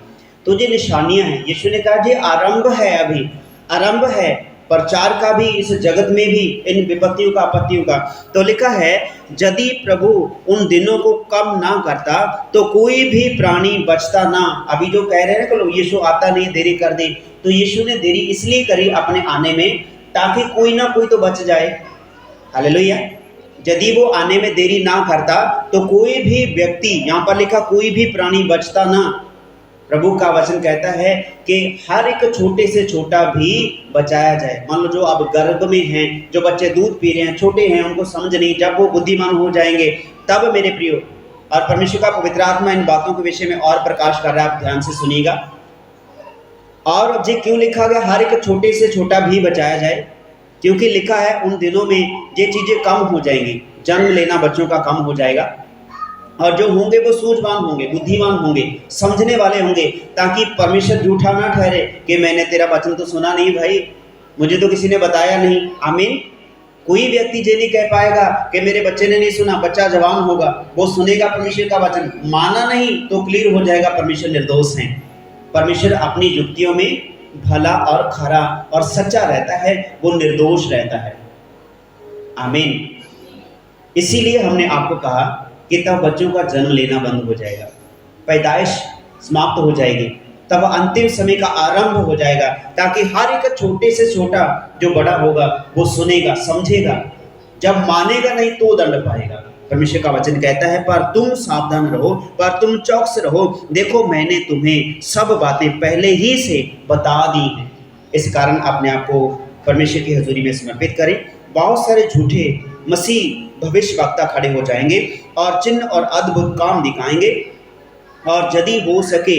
तो ये निशानियां हैं। यीशु ने कहा ये आरंभ है, अभी आरंभ है प्रचार का भी, इस जगत में भी, इन विपत्तियों का, आपत्तियों का। तो लिखा है यदि प्रभु उन दिनों को कम ना करता तो कोई भी प्राणी बचता ना। अभी जो कह रहे हैं ना कि यीशु आता नहीं, देरी कर दे, तो यीशु ने देरी इसलिए करी अपने आने में ताकि कोई ना कोई तो बच जाए। हालेलुया। यदि वो आने में देरी ना करता तो कोई भी व्यक्ति, यहाँ पर लिखा कोई भी प्राणी बचता ना। प्रभु का वचन कहता है कि हर एक छोटे से छोटा भी बचाया जाए। मान लो जो अब गर्भ में हैं, जो बच्चे दूध पी रहे हैं, छोटे हैं, उनको समझ नहीं, जब वो बुद्धिमान हो जाएंगे तब मेरे प्रियो, और परमेश्वर का पवित्र आत्मा इन बातों के विषय में और प्रकाश कर रहा है, आप ध्यान से सुनिएगा। और ये क्यों लिखा गया हर एक छोटे से छोटा भी बचाया जाए? क्योंकि लिखा है उन दिनों में ये चीज़ें कम हो जाएंगी, जन्म लेना बच्चों का कम हो जाएगा, और जो होंगे वो सूझवान होंगे, बुद्धिमान होंगे, समझने वाले होंगे, ताकि परमेश्वर झूठा ना ठहरे कि मैंने तेरा वचन तो सुना नहीं भाई, मुझे तो किसी ने बताया नहीं। आमीन। कोई व्यक्ति ये नहीं कह पाएगा कि मेरे बच्चे ने नहीं सुना। बच्चा जवान होगा, वो सुनेगा परमेश्वर का वचन, माना नहीं तो क्लियर हो जाएगा परमेश्वर निर्दोष हैं। परमेश्वर अपनी युक्तियों में भला और खरा और सच्चा रहता है, वो निर्दोष रहता है। आमीन। इसीलिए हमने आपको कहा कि तब बच्चों का जन्म लेना बंद हो जाएगा, पैदाइश समाप्त हो जाएगी, तब अंतिम समय का आरंभ हो जाएगा, ताकि हर एक छोटे से छोटा जो बड़ा होगा वो सुनेगा, समझेगा। जब मानेगा नहीं तो दंड पाएगा। परमेश्वर का वचन कहता है पर तुम सावधान रहो, पर तुम चौकस रहो, देखो मैंने तुम्हें सब बातें पहले ही से बता दी हैं। इस कारण अपने आप को परमेश्वर की हजूरी में समर्पित करें। बहुत सारे झूठे मसीह भविष्यवक्ता खड़े हो जाएंगे और चिन्ह और अद्भुत काम दिखाएंगे, और यदि हो सके,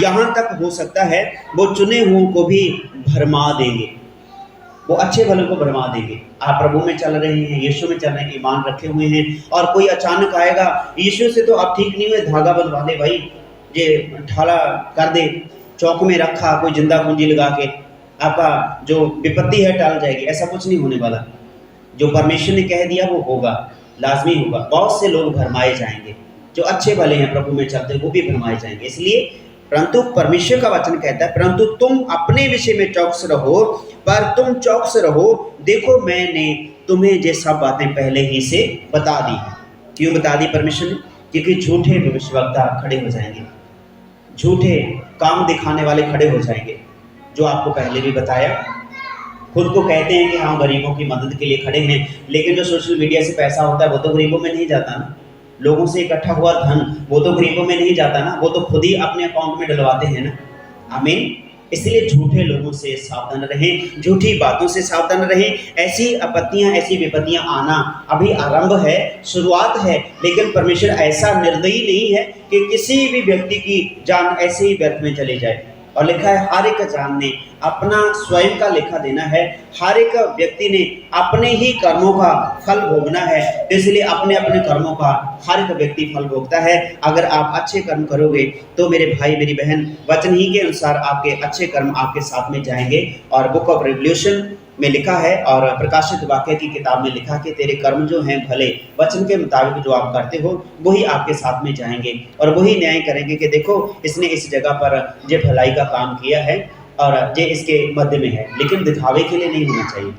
यहाँ तक हो सकता है वो चुने हुओं को भी भरमा देंगे, वो अच्छे भलों को भरमा देंगे। आप प्रभु में चल रहे हैं, यीशु में चल रहे हैं, ईमान रखे हुए हैं, और कोई अचानक आएगा यीशु से तो आप ठीक नहीं हुए, धागा बंधवा दे भाई, ये ढाला कर दे, चौक में रखा, कोई जिंदा कुंजी लगा के आपका जो विपत्ति है टल जाएगी। ऐसा कुछ नहीं होने वाला। जो परमेश्वर ने कह दिया वो होगा। लाजमी होगा। बहुत से लोग भरमाए जाएंगे, जो अच्छे भले हैं प्रभु में चलते वो भी भरमाए जाएंगे। इसलिए परंतु परमेश्वर का वचन कहता है, परंतु तुम अपने विषय में चौकस रहो, पर तुम चौकस रहो, देखो मैंने तुम्हें ये सब बातें पहले ही से बता दी हैं। क्यों बता दी परमेश्वर ने? क्योंकि झूठे भविष्यवक्ता खड़े हो जाएंगे, झूठे काम दिखाने वाले खड़े हो जाएंगे, जो आपको पहले भी बताया। खुद को कहते हैं कि हाँ गरीबों की मदद के लिए खड़े हैं, लेकिन जो सोशल मीडिया से पैसा होता है वो तो गरीबों में नहीं जाता ना। लोगों से इकट्ठा हुआ धन वो तो गरीबों में नहीं जाता ना, वो तो खुद ही अपने अकाउंट में डलवाते हैं ना। आमीन। इसलिए झूठे लोगों से सावधान रहें, झूठी बातों से सावधान रहें। ऐसी आपत्तियां, ऐसी विपत्तियां आना अभी आरंभ है, शुरुआत है, लेकिन परमेश्वर ऐसा निर्दयी नहीं है कि किसी भी व्यक्ति की जान ऐसे ही व्यर्थ में चली जाए। और लिखा है हर एक जान ने अपना स्वयं का लेखा देना है, हर एक व्यक्ति ने अपने ही कर्मों का फल भोगना है। तो इसलिए अपने अपने कर्मों का हर एक व्यक्ति फल भोगता है। अगर आप अच्छे कर्म करोगे तो मेरे भाई मेरी बहन, वचन ही के अनुसार आपके अच्छे कर्म आपके साथ में जाएंगे। और बुक ऑफ रेवल्यूशन में लिखा है और प्रकाशित वाक्य की किताब में लिखा कि तेरे कर्म जो हैं भले, वचन के मुताबिक जो आप करते हो वही आपके साथ में जाएंगे और वही न्याय करेंगे कि देखो इसने इस जगह पर ये भलाई का काम किया है और ये इसके मध्य में है, लेकिन दिखावे के लिए नहीं होना चाहिए।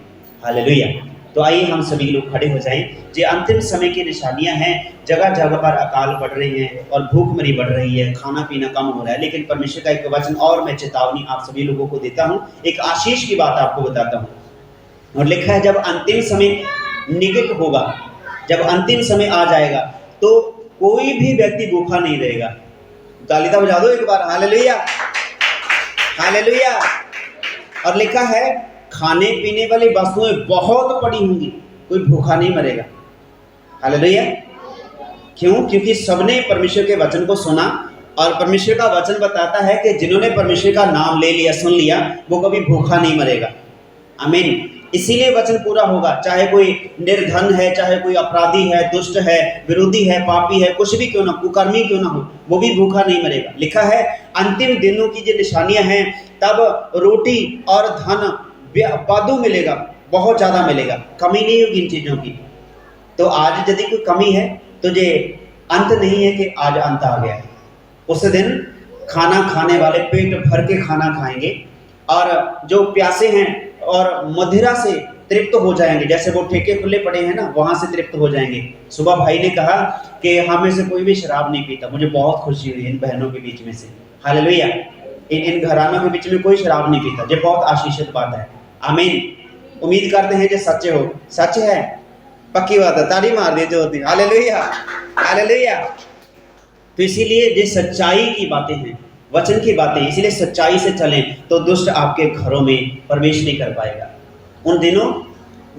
हालेलुया। तो आइए हम सभी लोग खड़े हो जाएं। जो अंतिम समय की निशानियां हैं, जगह जगह पर अकाल बढ़ रही है और भूखमरी बढ़ रही है, खाना पीना कम हो रहा है, लेकिन परमेश्वर का एक वचन और मैं चेतावनी आप सभी लोगों को देता हूँ, एक आशीष की बात आपको बताता हूँ। और लिखा है जब अंतिम समय निकट होगा, जब अंतिम समय आ जाएगा तो कोई भी व्यक्ति भूखा नहीं रहेगा। तालियां बजा दो एक बार, हालेलुया हालेलुया। और लिखा है खाने पीने वाली वस्तुएं बहुत पड़ी होंगी, कोई भूखा नहीं मरेगा। हालेलुया। क्यों? क्योंकि सबने परमेश्वर के वचन को सुना और परमेश्वर का वचन बताता है कि जिन्होंने परमेश्वर का नाम ले लिया, सुन लिया, वो कभी भूखा नहीं मरेगा। आमीन। इसीलिए वचन पूरा होगा, चाहे कोई निर्धन है, चाहे कोई अपराधी है, दुष्ट है, विरोधी है, पापी है, कुछ भी क्यों ना, कुकर्मी क्यों ना हो, वो भी भूखा नहीं मरेगा। लिखा है अंतिम दिनों की जो निशानियां हैं, तब रोटी और धन बादू मिलेगा, बहुत ज्यादा मिलेगा, कमी नहीं होगी इन चीजों की। तो आज यदि कोई कमी है तो ये अंत नहीं है कि आज अंत आ गया है। उस दिन खाना खाने वाले पेट भर के खाना खाएंगे और जो प्यासे हैं और मदिरा से तृप्त हो जाएंगे, जैसे वो ठेके खुले पड़े हैं ना, वहां से तृप्त हो जाएंगे। सुबह भाई ने कहा कि हम में से कोई भी शराब नहीं पीता, मुझे बहुत खुशी हुई इन बहनों के बीच में से। हालेलुया। इन घरानों के बीच में कोई शराब नहीं पीता, ये बहुत आशीषित बात है। आमीन। उम्मीद करते हैं कि सच्चे हो, सच है, पक्की बात है, ताली मार दी जो होती। Hallelujah hallelujah. तो इसीलिए ये सच्चाई की बातें हैं, वचन की बातें, इसलिए सच्चाई से चलें तो दुष्ट आपके घरों में प्रवेश नहीं कर पाएगा। उन दिनों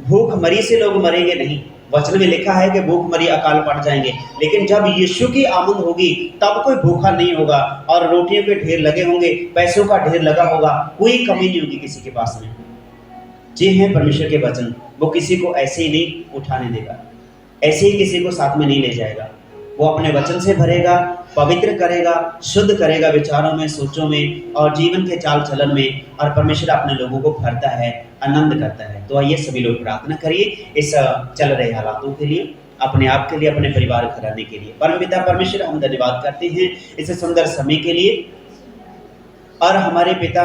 भूखमरी से लोग मरेंगे नहीं, वचन में लिखा है कि भूखमरी अकाल पड़ जाएंगे, लेकिन जब यीशु की आमद होगी तब कोई भूखा नहीं होगा और रोटियों के ढेर लगे होंगे, पैसों का ढेर लगा होगा, कोई कमी नहीं होगी किसी के पास में। ये है परमेश्वर के वचन, वो किसी को ऐसे ही नहीं उठाने देगा, ऐसे ही किसी को साथ में नहीं ले जाएगा। वो अपने वचन से भरेगा, पवित्र करेगा, शुद्ध करेगा विचारों में, सोचों में और जीवन के चाल चलन में, और परमेश्वर अपने लोगों को भरता है, आनंद करता है। तो आइए सभी लोग प्रार्थना करिए इस चल रहे हालातों के लिए, अपने आप के लिए, अपने परिवार घराने के लिए। परमपिता परमेश्वर, हम धन्यवाद करते हैं इस सुंदर समय के लिए। और हमारे पिता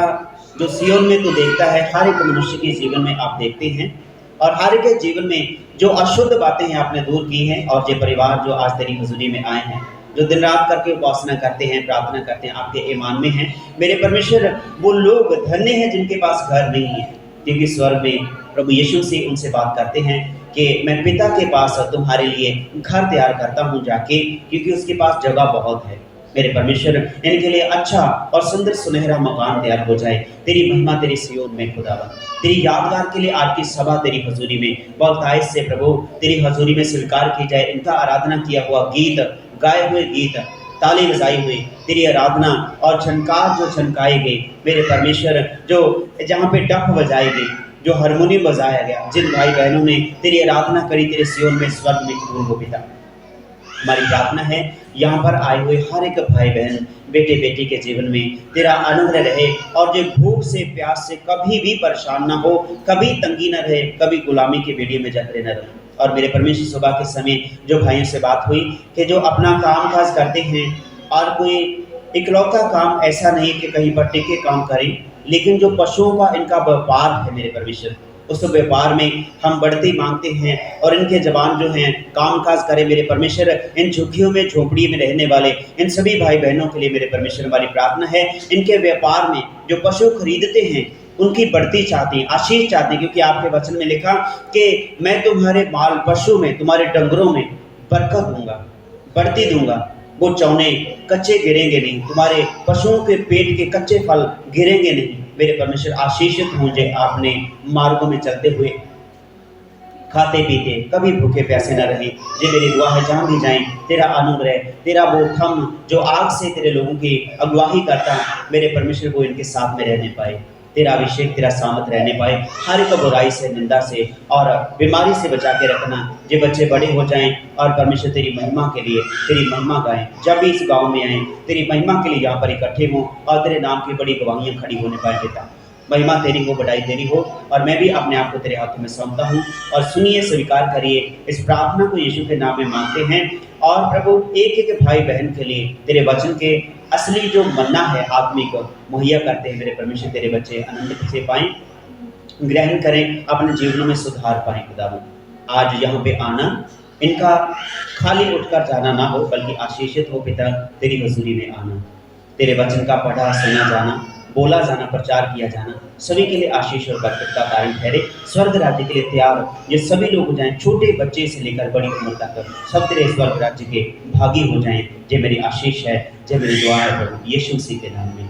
जो सियोन में तो देखता है, हर एक मनुष्य के जीवन में आप देखते हैं, और हर एक के जीवन में जो अशुद्ध बातें हैं आपने दूर की हैं। और ये परिवार जो आज तेरी हजूरी में आए हैं, जो दिन रात करके उपासना करते हैं, प्रार्थना करते हैं, आपके ईमान में हैं, मेरे परमेश्वर, वो लोग धन्य हैं जिनके पास घर नहीं है, क्योंकि स्वर्ग में प्रभु यीशु से उनसे बात करते हैं कि मैं पिता के पास तुम्हारे लिए घर तैयार करता हूँ जाके, क्योंकि उसके पास जगह बहुत है। मेरे परमेश्वर, इनके लिए अच्छा और सुंदर सुनहरा मकान तैयार हो जाए। तेरी महिमा तेरी सियोन में खुदावन, तेरी यादगार के लिए आज की सभा तेरी हजूरी में बहुत आयत से प्रभु तेरी हजूरी में स्वीकार की जाए। इनका आराधना किया हुआ गीत, गाए हुए गीत, ताली बजाई हुई तेरी आराधना और झनकार जो झनकाए गए, मेरे परमेश्वर, जो जहाँ पे डफ बजाई गई, जो हारमोनियम बजाया गया, जिन भाई बहनों ने तेरी आराधना करी, तेरे सियोन में स्वर्ग में कबूल हो पिता। हमारी प्रार्थना है यहाँ पर आए हुए हर एक भाई बहन, बेटे बेटी के जीवन में तेरा अनुग्रह रहे, और जो भूख से प्यास से कभी भी परेशान ना हो, कभी तंगी ना रहे, कभी गुलामी के बेड़ियों में जकड़े न रहे। और मेरे परमेश्वर सुबह के समय जो भाइयों से बात हुई कि जो अपना काम काज करते हैं और कोई इकलौता काम ऐसा नहीं कि कहीं पर टिके काम करें, लेकिन जो पशुओं का इनका व्यापार है मेरे परमेश्वर, उस व्यापार में हम बढ़ती मांगते हैं और इनके जवान जो हैं काम काज करें मेरे परमेश्वर। इन झुग्गियों में झोपड़ी में रहने वाले इन सभी भाई बहनों के लिए मेरे परमेश्वर हमारी प्रार्थना है, इनके व्यापार में जो पशु खरीदते हैं उनकी बढ़ती चाहती हैं, आशीष चाहती हैं, क्योंकि आपके वचन में लिखा कि मैं तुम्हारे माल पशु में, तुम्हारे डंगरों में बरकत दूंगा, बढ़ती दूंगा। वो चौने कच्चे गिरेंगे नहीं, तुम्हारे पशुओं के पेट के कच्चे फल गिरेंगे नहीं। मेरे परमेश्वर आशीषित हों जे आपने मार्गों में चलते हुए, खाते पीते कभी भूखे प्यासे न रहे। जे मेरी दुआ है जहाँ भी जाएं तेरा अनुग्रह, तेरा वो थम जो आग से तेरे लोगों की अगुवाही करता, मेरे परमेश्वर को इनके साथ में रहने पाए, तेरा अभिषेक तेरा सामत रहने पाए। हर एक बुराई से, निंदा से और बीमारी से बचा के रखना। जे बच्चे बड़े हो जाएं और परमेश्वर तेरी महिमा के लिए तेरी महिमा गाएं, जब भी इस गांव में आएं तेरी महिमा के लिए यहाँ पर इकट्ठे हों और तेरे नाम की बड़ी गवाहियाँ खड़ी होने पाए। पिता महिमा तेरी हो, बढ़ाई तेरी हो, और मैं भी अपने आप को तेरे हाथों में सौंपता हूँ। और सुनिए, स्वीकार करिए, इस प्रार्थना को यीशु के नाम में मांगते हैं। और प्रभु एक एक भाई बहन के लिए तेरे वचन के असली जो मन्ना है आत्मिक मुहैया करते हैं मेरे परमेश्वर। तेरे बच्चे आनंद से पाएं, ग्रहण करें, अपने जीवनों में सुधार पाएं। खुदावंद आज यहाँ पे आना इनका खाली उठकर जाना ना हो, बल्कि आशीषित हो पिता तेरी हजूरी में आना। तेरे वचन का पढ़ा सुना जाना, बोला जाना, प्रचार किया जाना सभी के लिए आशीष और बरकत का कारण ठहरे। स्वर्ग राज्य के लिए तैयार ये सभी लोग हो जाएं, छोटे बच्चे से लेकर बड़ी उम्र तक सब तेरे स्वर्ग राज्य के भागी हो जाएं। ये मेरी आशीष है, ये मेरी दुआ है प्रभु यीशु मसीह के नाम में।